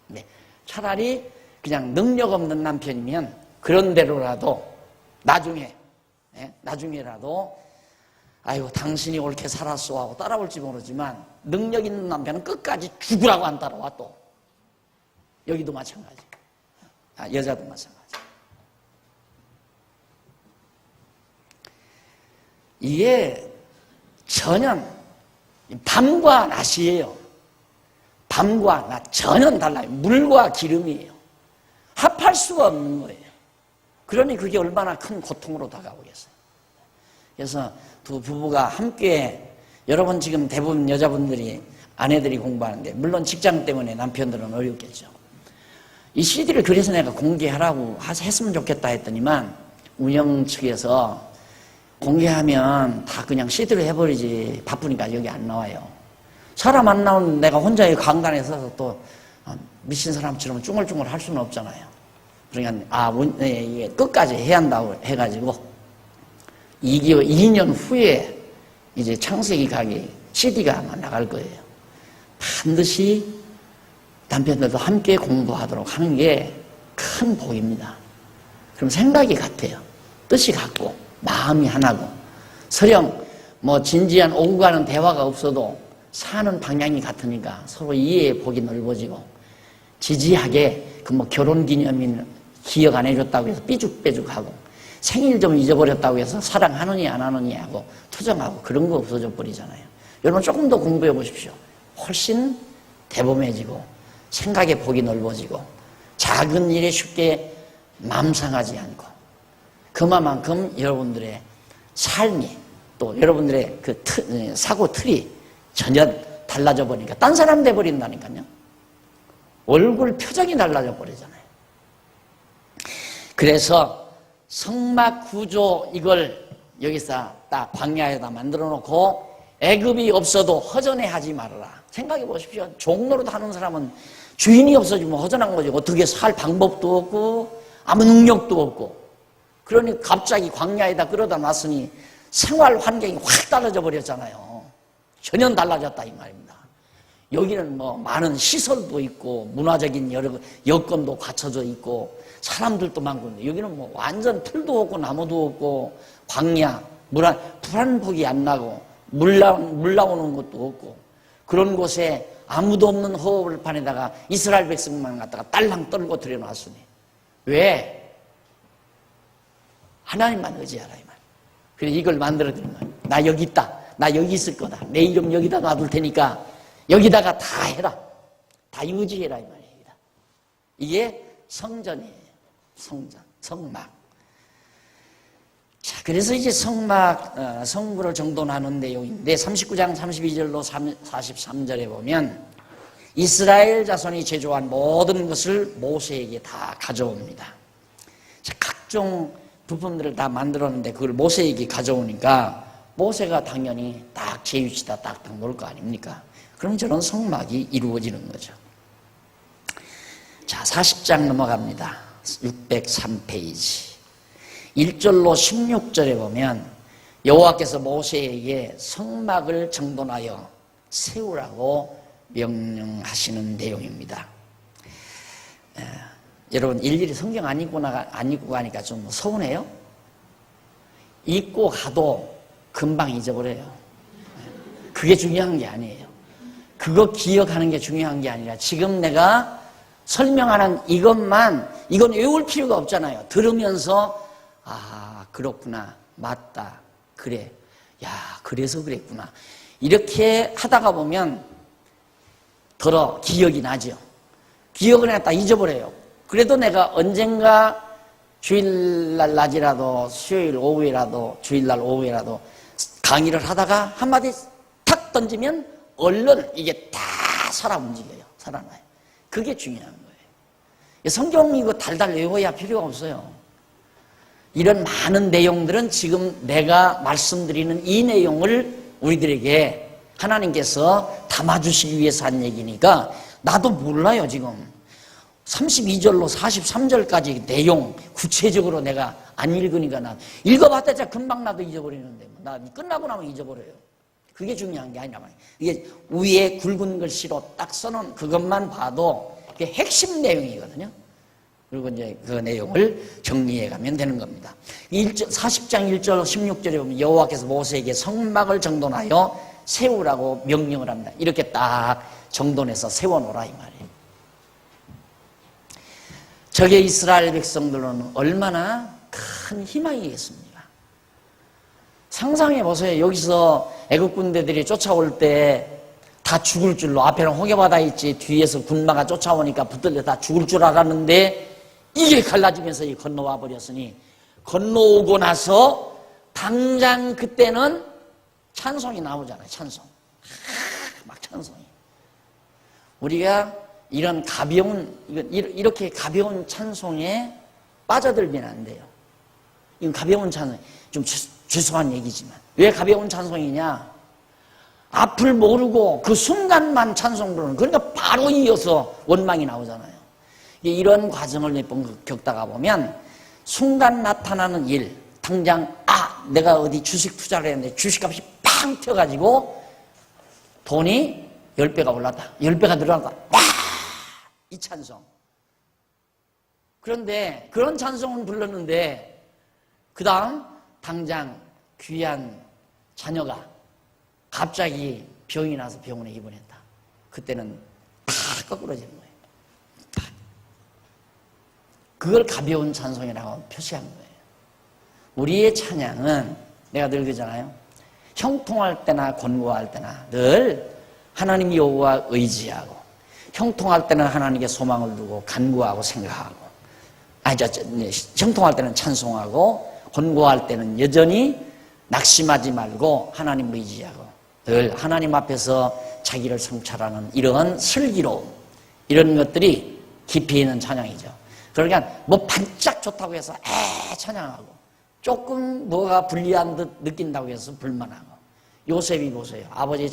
네. 차라리 그냥 능력 없는 남편이면 그런 대로라도 나중에라도 아이고 당신이 옳게 살았소 하고 따라올지 모르지만 능력 있는 남편은 끝까지 죽으라고 안 따라와 또. 여기도 마찬가지. 여자도 마찬가지. 이게 전혀 밤과 낮이에요. 밤과 낮 전혀 달라요. 물과 기름이에요. 합할 수가 없는 거예요. 그러니 그게 얼마나 큰 고통으로 다가오겠어요. 그래서 두 부부가 함께, 여러분 지금 대부분 여자분들이, 아내들이 공부하는데, 물론 직장 때문에 남편들은 어렵겠죠. 이 CD를 그래서 내가 공개하라고 했으면 좋겠다 했더니만 운영 측에서 공개하면 다 그냥 CD로 해버리지, 바쁘니까 여기 안 나와요. 사람 안 나오는 내가 혼자 이 강단에 서서 또 미친 사람처럼 쭝얼쭝얼 할 수는 없잖아요. 그러니까 이게 끝까지 해야 한다고 해가지고 2년 후에 이제 창세기 가게 CD가 아마 나갈 거예요. 반드시 남편들도 함께 공부하도록 하는 게 큰 복입니다. 그럼 생각이 같아요. 뜻이 같고 마음이 하나고, 설령 뭐 진지한 오고 가는 대화가 없어도 사는 방향이 같으니까 서로 이해의 복이 넓어지고, 지지하게 그 뭐 결혼기념일 기억 안 해줬다고 해서 삐죽빼죽하고, 생일 좀 잊어버렸다고 해서 사랑하느니 안 하느니 하고 투정하고, 그런 거 없어져 버리잖아요. 여러분 조금 더 공부해 보십시오. 훨씬 대범해지고 생각의 복이 넓어지고 작은 일에 쉽게 마음 상하지 않고, 그만큼 여러분들의 삶이, 또 여러분들의 그 사고 틀이 전혀 달라져 버리니까 딴 사람 돼 버린다니까요. 얼굴 표정이 달라져 버리잖아요. 그래서 성막 구조, 이걸 여기서 딱 광야에다 만들어 놓고 애굽이 없어도 허전해 하지 말아라. 생각해 보십시오. 종로릇 하는 사람은 주인이 없어지면 허전한 거지. 어떻게 살 방법도 없고 아무 능력도 없고. 그러니 갑자기 광야에다 끌어다 놨으니 생활 환경이 확 달라져 버렸잖아요. 전혀 달라졌다 이 말입니다. 여기는 뭐 많은 시설도 있고 문화적인 여러 여건도 갖춰져 있고 사람들도 많고, 여기는 뭐 완전 풀도 없고 나무도 없고 광야, 불 한 폭이 안 나고 물 나오는 것도 없고, 그런 곳에 아무도 없는 허허벌판에다가 이스라엘 백성만 갖다가 딸랑 떨고 들여놨으니, 왜? 하나님만 의지하라 이 말. 그래서 이걸 만들어드린 거예요. 나 여기 있다. 나 여기 있을 거다. 내 이름 여기다 놔둘 테니까 여기다가 다 해라. 다 의지해라 이 말입니다. 이게 성전이에요. 성전, 성막. 자, 그래서 이제 성막, 성부를 정돈하는 내용인데 39장 32절로 43절에 보면 이스라엘 자손이 제조한 모든 것을 모세에게 다 가져옵니다. 자, 각종 부품들을 다 만들었는데 그걸 모세에게 가져오니까 모세가 당연히 딱 제 위치다 딱딱 놓을 거 아닙니까? 그럼 저런 성막이 이루어지는 거죠. 자, 40장 넘어갑니다. 603페이지. 1절로 16절에 보면 여호와께서 모세에게 성막을 정돈하여 세우라고 명령하시는 내용입니다. 여러분 일일이 성경 안 읽고 가니까 좀 서운해요? 읽고 가도 금방 잊어버려요. 그게 중요한 게 아니에요. 그거 기억하는 게 중요한 게 아니라 지금 내가 설명하는 이건 외울 필요가 없잖아요. 들으면서 그렇구나, 맞다, 그래, 야 그래서 그랬구나, 이렇게 하다가 보면 기억이 나죠. 기억을 했다 잊어버려요. 그래도 내가 언젠가 주일날 낮이라도 수요일 오후에라도 주일날 오후에라도 강의를 하다가 한마디 탁 던지면 얼른 이게 다 움직여요. 살아나요. 그게 중요한 거예요. 성경 이거 달달 외워야 필요가 없어요. 이런 많은 내용들은 지금 내가 말씀드리는 이 내용을 우리들에게 하나님께서 담아주시기 위해서 한 얘기니까 나도 몰라요. 지금 32절로 43절까지 내용 구체적으로 내가 안 읽으니까 나 읽어봤자 금방 나도 잊어버리는데 나 끝나고 나면 잊어버려요. 그게 중요한 게 아니라 말이에요. 이게 위에 굵은 글씨로 딱 써놓은 그것만 봐도 그게 핵심 내용이거든요. 그리고 이제 그 내용을 정리해 가면 되는 겁니다. 40장 1절 16절에 보면 여호와께서 모세에게 성막을 정돈하여 세우라고 명령을 합니다. 이렇게 딱 정돈해서 세워놓으라 이 말이에요. 저게 이스라엘 백성들로는 얼마나 큰 희망이겠습니까? 상상해 보세요. 여기서 애국 군대들이 쫓아올 때 다 죽을 줄로, 앞에는 호계바다 있지, 뒤에서 군마가 쫓아오니까 붙들려 다 죽을 줄 알았는데 이게 갈라지면서 건너와 버렸으니, 건너오고 나서 당장 그때는 찬송이 나오잖아요. 찬송. 막 찬송이. 우리가 이런 가벼운, 이렇게 가벼운 찬송에 빠져들면 안 돼요. 이건 가벼운 찬송, 좀 죄송한 얘기지만. 왜 가벼운 찬송이냐? 앞을 모르고 그 순간만 찬송 부르는, 그러니까 바로 이어서 원망이 나오잖아요. 이런 과정을 몇 번 겪다가 보면 순간 나타나는 일, 당장 내가 어디 주식 투자를 했는데 주식값이 팡 튀어가지고 돈이 10배가 올랐다, 10배가 늘어났다, 이 찬송. 그런데 그런 찬송은 불렀는데 그 다음 당장 귀한 자녀가 갑자기 병이 나서 병원에 입원했다. 그때는 다 거꾸러지는 거예요. 다. 그걸 가벼운 찬송이라고 표시한 거예요. 우리의 찬양은 내가 늘 그러잖아요. 형통할 때나 권고할 때나 늘 하나님 여호와 의지하고, 형통할 때는 하나님께 소망을 두고 간구하고 생각하고, 형통할 때는 찬송하고, 권고할 때는 여전히 낙심하지 말고 하나님 의지하고, 늘 하나님 앞에서 자기를 성찰하는 이러한 슬기로움, 이런 것들이 깊이 있는 찬양이죠. 그러니까 뭐 반짝 좋다고 해서 찬양하고, 조금 뭐가 불리한 듯 느낀다고 해서 불만하고. 요셉이 보세요. 아버지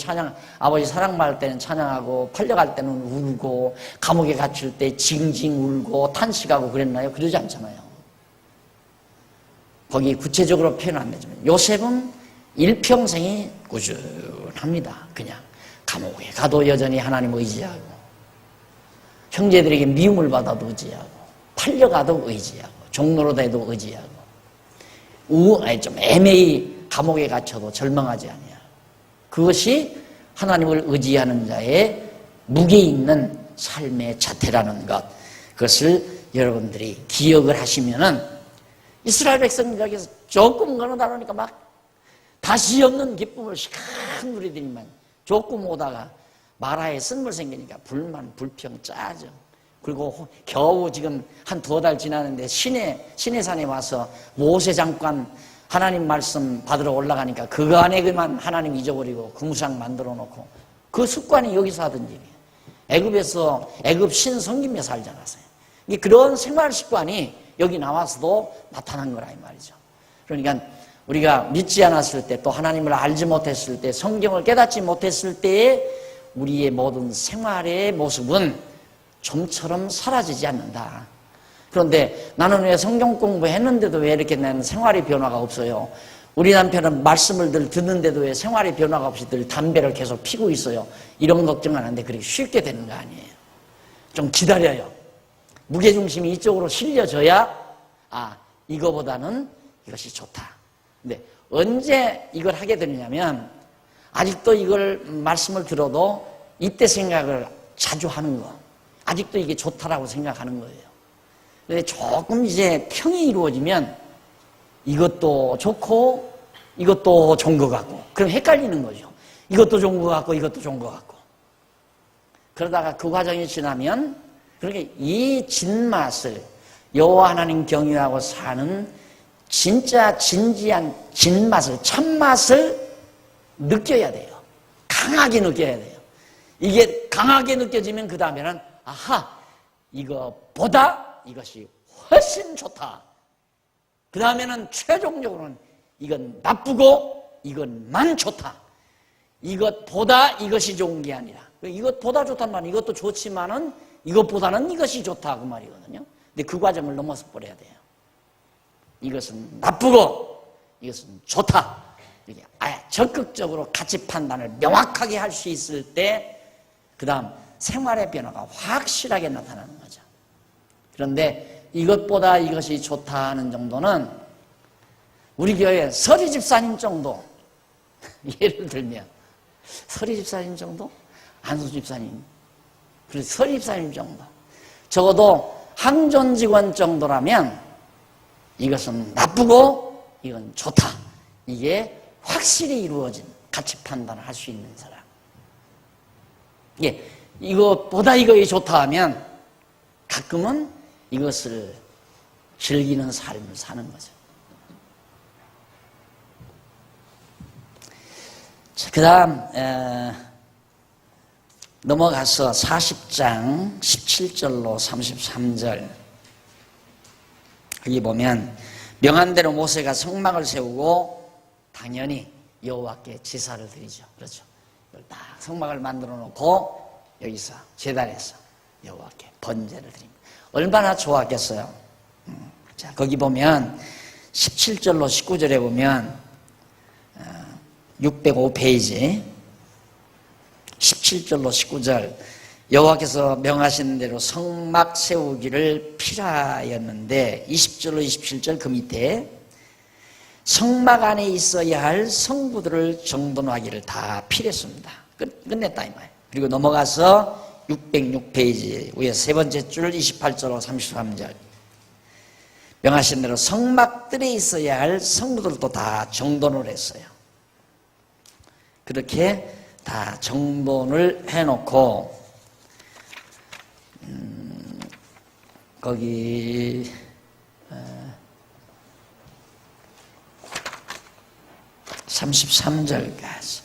사랑받을 때는 찬양하고, 팔려갈 때는 울고, 감옥에 갇힐 때 징징 울고 탄식하고 그랬나요? 그러지 않잖아요. 거기 구체적으로 표현 안 되지만 요셉은 일평생이 꾸준합니다. 그냥 감옥에 가도 여전히 하나님 의지하고, 형제들에게 미움을 받아도 의지하고, 팔려가도 의지하고, 종로로 돼도 의지하고, 좀 애매히 감옥에 갇혀도 절망하지 아니하고. 그것이 하나님을 의지하는 자의 무게 있는 삶의 자태라는 것, 그것을 여러분들이 기억을 하시면은, 이스라엘 백성들에게서 조금 건너다 보니까 막 다시 없는 기쁨을 시큰 누리더니만 조금 오다가 마라에 쓴물 생기니까 불만, 불평, 짜증. 그리고 겨우 지금 한 2달 지났는데 시내산에 와서 모세 잠깐 하나님 말씀 받으러 올라가니까 그거 안에 그만 하나님 잊어버리고 그 무상 만들어 놓고, 그 습관이 여기서 하던 일이에요. 애굽에서 애굽 신 섬기며 살지 않았어요. 그런 생활 습관이 여기 나와서도 나타난 거라 이 말이죠. 그러니까 우리가 믿지 않았을 때, 또 하나님을 알지 못했을 때, 성경을 깨닫지 못했을 때의 우리의 모든 생활의 모습은 좀처럼 사라지지 않는다. 그런데 나는 왜 성경 공부했는데도 왜 이렇게 나는 생활의 변화가 없어요? 우리 남편은 말씀을 늘 듣는데도 왜 생활의 변화가 없이 늘 담배를 계속 피고 있어요? 이런 걱정하는데 그렇게 쉽게 되는 거 아니에요. 좀 기다려요. 무게중심이 이쪽으로 실려져야 이거보다는 이것이 좋다. 근데 언제 이걸 하게 되느냐면, 아직도 이걸 말씀을 들어도 이때 생각을 자주 하는 거, 아직도 이게 좋다라고 생각하는 거예요. 근데 조금 이제 평이 이루어지면 이것도 좋고 이것도 좋은 것 같고, 그럼 헷갈리는 거죠. 이것도 좋은 것 같고 이것도 좋은 것 같고. 그러다가 그 과정이 지나면, 그렇게 이 진맛을, 여호와 하나님 경유하고 사는 진짜 진지한 진맛을, 참맛을 느껴야 돼요. 강하게 느껴야 돼요. 이게 강하게 느껴지면 그 다음에는 이거보다 이것이 훨씬 좋다. 그 다음에는 최종적으로는 이건 나쁘고 이것만 좋다. 이것보다 이것이 좋은 게 아니라, 이것보다 좋단 말은 이것도 좋지만은 이것보다는 이것이 좋다 그 말이거든요. 근데 그 과정을 넘어서 버려야 돼요. 이것은 나쁘고 이것은 좋다. 이게 적극적으로 가치 판단을 명확하게 할 수 있을 때, 그 다음 생활의 변화가 확실하게 나타나는 거죠. 그런데 이것보다 이것이 좋다 하는 정도는 우리 교회 서리 집사님 정도, 예를 들면 서리 집사님 정도, 안수 집사님, 그리고 서리 집사님 정도, 적어도 항존직원 정도라면 이것은 나쁘고 이건 좋다. 이게 확실히 이루어진 가치 판단을 할 수 있는 사람. 예, 이것보다 이것이 좋다 하면 가끔은 이것을 즐기는 삶을 사는 거죠. 자, 그 다음 넘어가서 40장 17절로 33절 여기 보면 명한 대로 모세가 성막을 세우고 당연히 여호와께 제사를 드리죠. 그렇죠. 딱 성막을 만들어 놓고 여기서 제단에서 여호와께 번제를 드립니다. 얼마나 좋았겠어요. 자, 거기 보면 17절로 19절에 보면 605페이지 17절로 19절 여호와께서 명하신 대로 성막 세우기를 필하였는데 20절로 27절 그 밑에 성막 안에 있어야 할 성부들을 정돈하기를 다 필했습니다. 끝냈다 이 말. 그리고 넘어가서 606페이지 위에 세 번째 줄 28절로 33절 명하신 대로 성막들에 있어야 할 성부들도 다 정돈을 했어요. 그렇게 다 정돈을 해놓고 거기 33절까지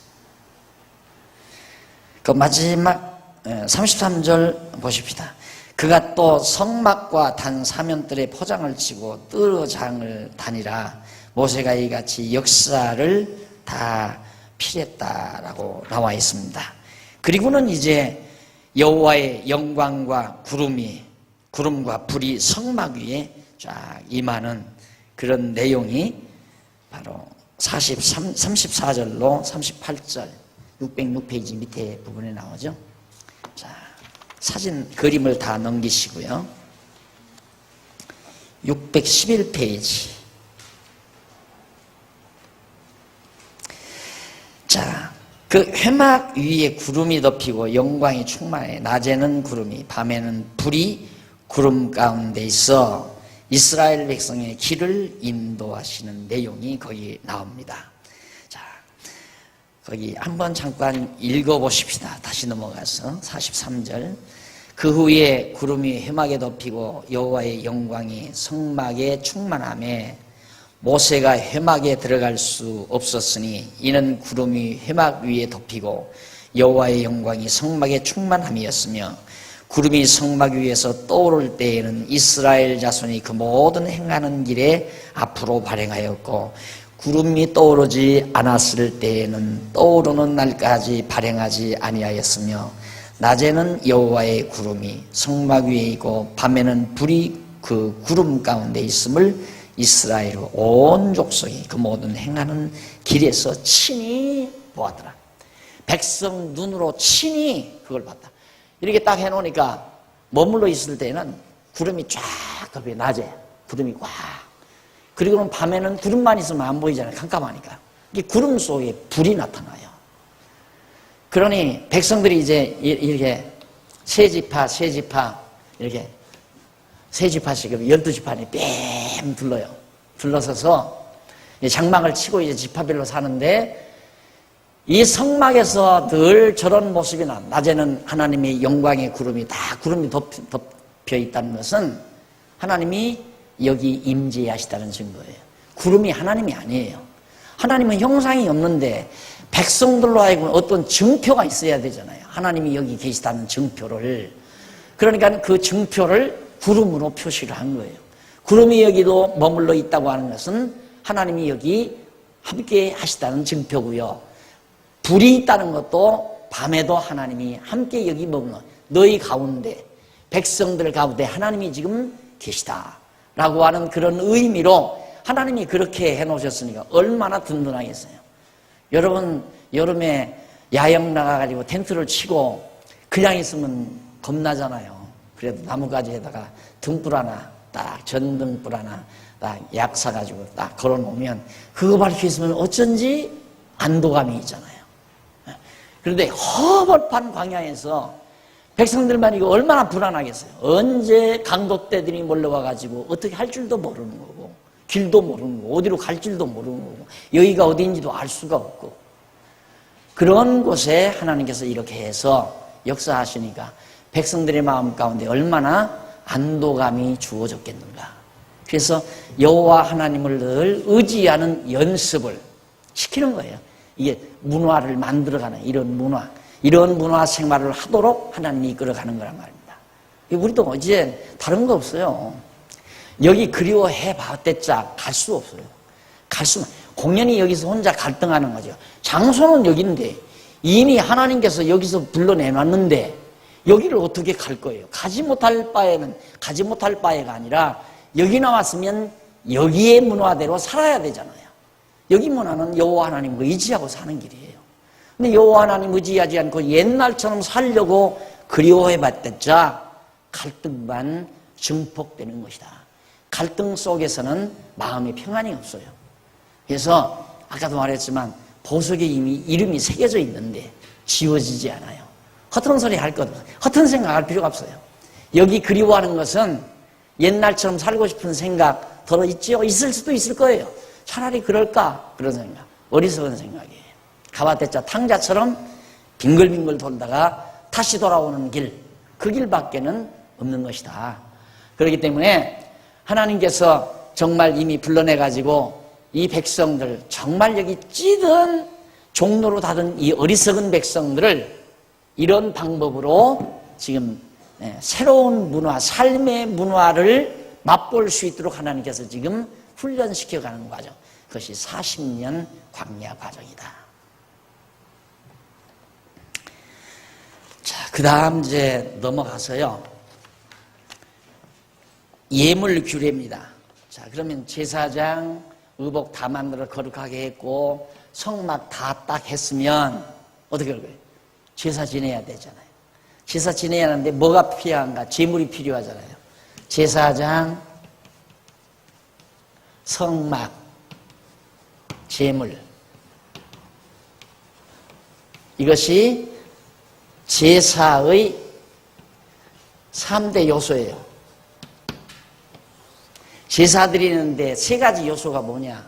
그 마지막 33절 보십시다. 그가 또 성막과 단 사면들의 포장을 치고 뜰어장을 다니라. 모세가 이같이 역사를 다 필했다라고 나와 있습니다. 그리고는 이제 여호와의 영광과 구름과 불이 성막 위에 쫙 임하는 그런 내용이 바로 34절로 38절 606페이지 밑에 부분에 나오죠. 자, 사진 그림을 다 넘기시고요. 611페이지. 자, 그 회막 위에 구름이 덮이고 영광이 충만해. 낮에는 구름이, 밤에는 불이 구름 가운데 있어 이스라엘 백성의 길을 인도하시는 내용이 거기 나옵니다. 자, 거기 한번 잠깐 읽어보십시다. 다시 넘어가서 43절. 그 후에 구름이 회막에 덮이고 여호와의 영광이 성막에 충만하며 모세가 회막에 들어갈 수 없었으니 이는 구름이 회막 위에 덮이고 여호와의 영광이 성막에 충만함이었으며 구름이 성막 위에서 떠오를 때에는 이스라엘 자손이 그 모든 행하는 길에 앞으로 발행하였고 구름이 떠오르지 않았을 때에는 떠오르는 날까지 발행하지 아니하였으며 낮에는 여호와의 구름이 성막 위에 있고 밤에는 불이 그 구름 가운데 있음을 이스라엘 온 족속이 그 모든 행하는 길에서 친히 보았더라. 백성 눈으로 친히 그걸 봤다. 이렇게 딱 해놓으니까 머물러 있을 때는 구름이 쫙 덮여. 낮에 구름이 꽉. 그리고는 밤에는 구름만 있으면 안 보이잖아요. 깜깜하니까. 이게 구름 속에 불이 나타나요. 그러니 백성들이 이제 이렇게 세 지파 이렇게 세 지파씩 12지파니 뺨 둘러요. 둘러서서 장막을 치고 이제 지파별로 사는데 이 성막에서 늘 저런 모습이 나. 낮에는 하나님의 영광의 구름이 다 구름이 덮여 있다는 것은 하나님이 여기 임재하시다는 증거예요. 구름이 하나님이 아니에요. 하나님은 형상이 없는데 백성들로 하여금 어떤 증표가 있어야 되잖아요. 하나님이 여기 계시다는 증표를. 그러니까 그 증표를 구름으로 표시를 한 거예요. 구름이 여기도 머물러 있다고 하는 것은 하나님이 여기 함께 하시다는 증표고요. 불이 있다는 것도 밤에도 하나님이 함께 여기 머물러 너희 가운데 백성들 가운데 하나님이 지금 계시다라고 하는 그런 의미로 하나님이 그렇게 해놓으셨으니까 얼마나 든든하겠어요. 여러분 여름에 야영 나가가지고 텐트를 치고 그냥 있으면 겁나잖아요. 그래도 나무가지에다가 등불 하나 딱 전등불 하나 딱 약 사가지고 딱 걸어놓으면 그거 밝혀 있으면 어쩐지 안도감이 있잖아요. 그런데 허벌판 광야에서 백성들만 이거 얼마나 불안하겠어요. 언제 강독대들이 몰려와가지고 어떻게 할 줄도 모르는 거고, 길도 모르는 거고, 어디로 갈 줄도 모르는 거고, 여기가 어디인지도 알 수가 없고, 그런 곳에 하나님께서 이렇게 해서 역사하시니까 백성들의 마음 가운데 얼마나 안도감이 주어졌겠는가. 그래서 여호와 하나님을 늘 의지하는 연습을 시키는 거예요. 이게 문화를 만들어가는 이런 문화 생활을 하도록 하나님이 이끌어가는 거란 말입니다. 우리도 이제 다른 거 없어요. 여기 그리워해 봤댔자 갈 수 없어요. 공연히 여기서 혼자 갈등하는 거죠. 장소는 여기인데 이미 하나님께서 여기서 불러내놨는데 여기를 어떻게 갈 거예요? 가지 못할 바에가 아니라 여기 나왔으면 여기의 문화대로 살아야 되잖아요. 여기 문화는 여호와 하나님 의지하고 사는 길이에요. 근데 여호와 하나님 의지하지 않고 옛날처럼 살려고 그리워해 봤댔자 갈등만 증폭되는 것이다. 갈등 속에서는 마음의 평안이 없어요. 그래서 아까도 말했지만 보석에 이미 이름이 새겨져 있는데 지워지지 않아요. 허튼 소리 할 것 없어요. 허튼 생각할 필요가 없어요. 여기 그리워하는 것은 옛날처럼 살고 싶은 생각 들어있지요. 있을 수도 있을 거예요. 차라리 그럴까? 그런 생각. 어리석은 생각이에요. 가와대자 탕자처럼 빙글빙글 돌다가 다시 돌아오는 길, 그 길밖에는 없는 것이다. 그렇기 때문에 하나님께서 정말 이미 불러내가지고 이 백성들, 정말 여기 찌든 종로로 닫은 이 어리석은 백성들을 이런 방법으로 지금 새로운 문화, 삶의 문화를 맛볼 수 있도록 하나님께서 지금 훈련시켜가는 과정. 그것이 40년 광야 과정이다. 자, 그 다음 이제 넘어가서요. 예물 규례입니다. 자, 그러면 제사장, 의복 다 만들어 거룩하게 했고, 성막 다 딱 했으면, 어떻게 할 거예요? 제사 지내야 되잖아요. 제사 지내야 하는데 뭐가 필요한가? 제물이 필요하잖아요. 제사장, 성막, 제물. 이것이 제사의 3대 요소예요. 제사 드리는데 3가지 요소가 뭐냐?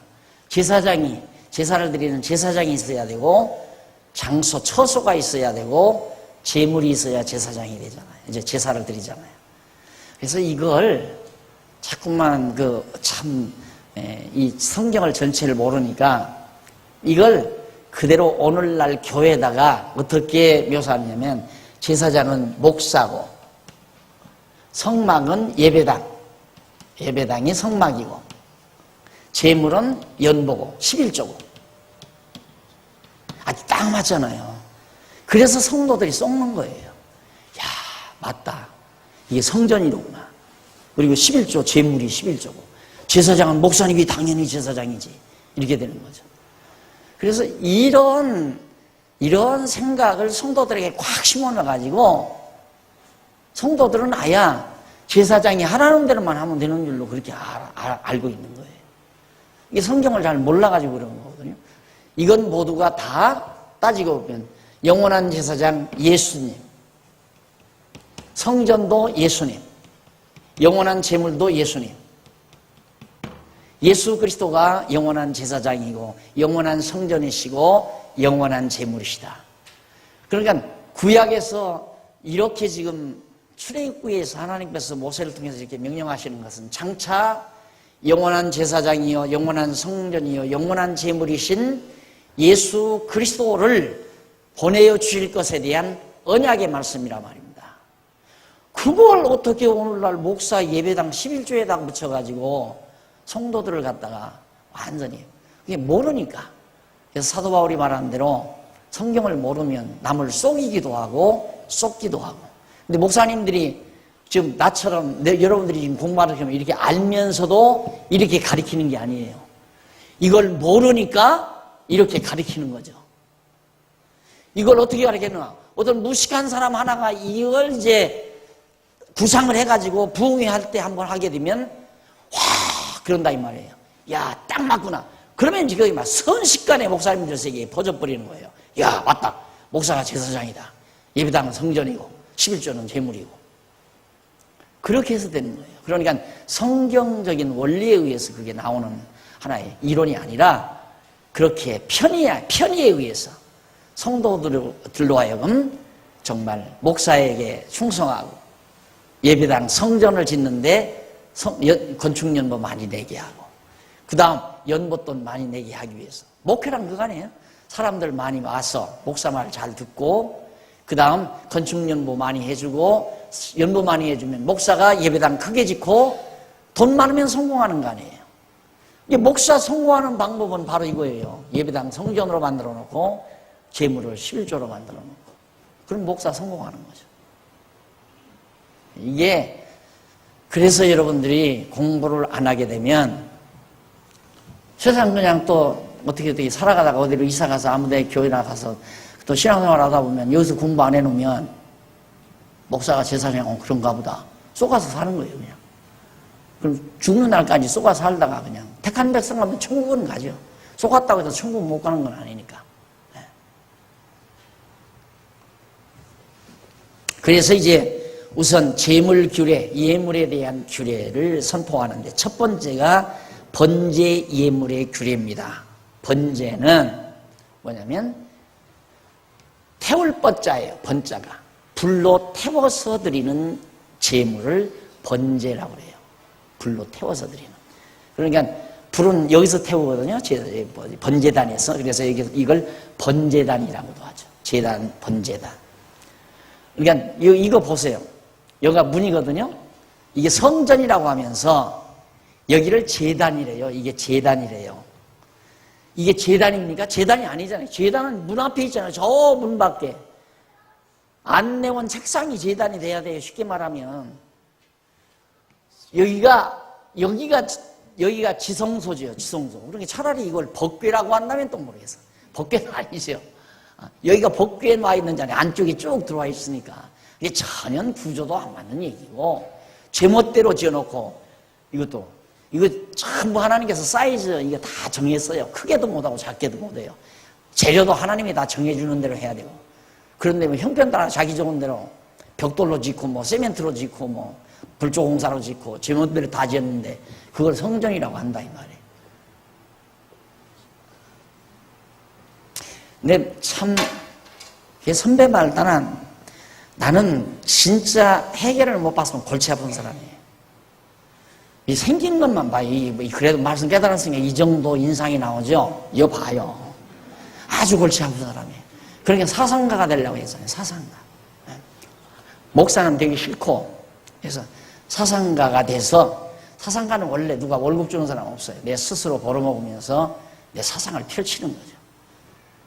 제사를 드리는 제사장이 있어야 되고, 장소, 처소가 있어야 되고, 제물이 있어야 제사장이 되잖아요. 이제 제사를 드리잖아요. 그래서 이걸 자꾸만 이 성경을 전체를 모르니까 이걸 그대로 오늘날 교회에다가 어떻게 묘사하냐면 제사장은 목사고, 성막은 예배당이 성막이고, 제물은 연보고 11조고. 아주 딱 맞잖아요. 그래서 성도들이 썩는 거예요. 야, 맞다. 이게 성전이로구나. 그리고 11조, 제물이 11조고. 제사장은 목사님이 당연히 제사장이지. 이렇게 되는 거죠. 그래서 이런 생각을 성도들에게 꽉 심어놔가지고 성도들은 아야 제사장이 하라는 대로만 하면 되는 줄로 그렇게 알고 있는 거예요. 이게 성경을 잘 몰라가지고 그런 거거든요. 이건 모두가 다 따지고 보면 영원한 제사장 예수님, 성전도 예수님, 영원한 제물도 예수님, 예수 그리스도가 영원한 제사장이고 영원한 성전이시고 영원한 제물이시다. 그러니까 구약에서 이렇게 지금 출애굽기에서 하나님께서 모세를 통해서 이렇게 명령하시는 것은 장차 영원한 제사장이요 영원한 성전이요 영원한 제물이신 예수 그리스도를 보내어 주실 것에 대한 언약의 말씀이란 말입니다. 그걸 어떻게 오늘날 목사 예배당 11조에다 붙여가지고 성도들을 갖다가 완전히 그게 모르니까. 그래서 사도 바울이 말하는 대로 성경을 모르면 남을 속이기도 하고 쏟기도 하고. 근데 목사님들이 지금 나처럼 여러분들이 지금 공부하는 게 이렇게 알면서도 이렇게 가르치는 게 아니에요. 이걸 모르니까 이렇게 가르치는 거죠. 이걸 어떻게 가르치느냐? 어떤 무식한 사람 하나가 이걸 이제 구상을 해가지고 부흥회할 때 한번 하게 되면 와 그런다 이 말이에요. 야, 딱 맞구나. 그러면 지금 막 순식간에 목사님들 세계에 퍼져버리는 거예요. 야, 맞다. 목사가 제사장이다. 예배당은 성전이고 11조는 재물이고. 그렇게 해서 되는 거예요. 그러니까 성경적인 원리에 의해서 그게 나오는 하나의 이론이 아니라 그렇게 편의에 의해서 성도들로 하여금 정말 목사에게 충성하고 예배당 성전을 짓는데 건축연보 많이 내게 하고 그 다음 연보돈 많이 내게 하기 위해서 목회란 그거 아니에요? 사람들 많이 와서 목사 말 잘 듣고 그 다음 건축연보 많이 해주고 연보 많이 해주면 목사가 예배당 크게 짓고 돈 많으면 성공하는 거 아니에요? 이게 목사 성공하는 방법은 바로 이거예요. 예배당 성전으로 만들어 놓고 재물을 11조로 만들어 놓고 그럼 목사 성공하는 거죠. 이게 그래서 여러분들이 공부를 안 하게 되면 세상 그냥 또 어떻게 살아가다가 어디로 이사 가서 아무데 교회나 가서 또 신앙생활 하다 보면 여기서 공부 안 해놓으면 목사가 제사장 그런가 보다 쏘가서 사는 거예요 그냥. 그럼 죽는 날까지 쏘가 살다가 그냥 택한 백성 가면 천국은 가죠. 쏘갔다고 해서 천국 못 가는 건 아니니까. 그래서 이제 우선 재물 규례, 예물에 대한 규례를 선포하는데 첫 번째가 번제 예물의 규례입니다. 번제는 뭐냐면 태울 뻗자예요. 번자가 불로 태워서 드리는 제물을 번제라고 그래요. 불로 태워서 드리는. 그러니까 불은 여기서 태우거든요. 번제단에서. 그래서 이걸 번제단이라고도 하죠. 제단, 번제단. 그러니까 이거 보세요. 여기가 문이거든요. 이게 성전이라고 하면서 여기를 제단이래요. 이게 제단이래요. 이게 제단입니까? 제단이 아니잖아요. 제단은 문 앞에 있잖아요. 저 문 밖에. 안내원 책상이 제단이 돼야 돼요. 쉽게 말하면. 여기가 지성소죠. 지성소. 그러니까 차라리 이걸 법궤라고 한다면 또 모르겠어. 법궤는 아니죠. 여기가 법궤에 놔 있는 자리에 안쪽에 쭉 들어와 있으니까 이게 전혀 구조도 안 맞는 얘기고 제멋대로 지어놓고 이거 전부 하나님께서 사이즈 이거 다 정했어요. 크게도 못하고 작게도 못해요. 재료도 하나님이 다 정해주는 대로 해야 되고 그런데 뭐 형편 따라 자기 좋은 대로 벽돌로 짓고 뭐 세멘트로 짓고 뭐 불조공사로 짓고 제멋대로 다 지었는데 그걸 성전이라고 한다 이 말이에요. 근데 참 선배 말 나는 진짜 해결을 못 봤으면 골치 아픈 사람이에요. 이 생긴 것만 봐. 그래도 말씀 깨달았으니까 이 정도 인상이 나오죠. 이거 봐요. 아주 골치 아픈 사람이에요. 그러니까 사상가가 되려고 했잖아요. 사상가. 목사는 되기 싫고 그래서 사상가가 돼서 사상가는 원래 누가 월급 주는 사람 없어요. 내 스스로 벌어먹으면서 내 사상을 펼치는 거죠.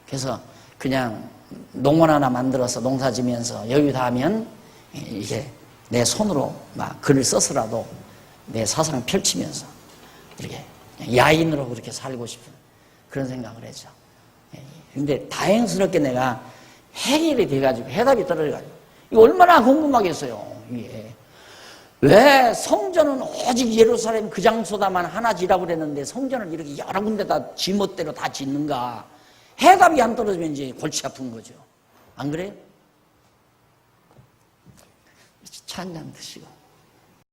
그래서 그냥 농원 하나 만들어서 농사 지면서 여유 다 하면 이게 내 손으로 막 글을 써서라도 내 사상 펼치면서 이렇게 야인으로 그렇게 살고 싶은 그런 생각을 했죠. 근데 다행스럽게 내가 해결이 돼가지고 해답이 떨어져가지고 이거 얼마나 궁금하겠어요. 이게 왜 성전은 오직 예루살렘 그 장소다만 하나 지라고 그랬는데 성전을 이렇게 여러 군데다 지멋대로 다 짓는가? 해답이 안 떨어지면 이제 골치 아픈 거죠. 안 그래요? 차 한잔 드시고.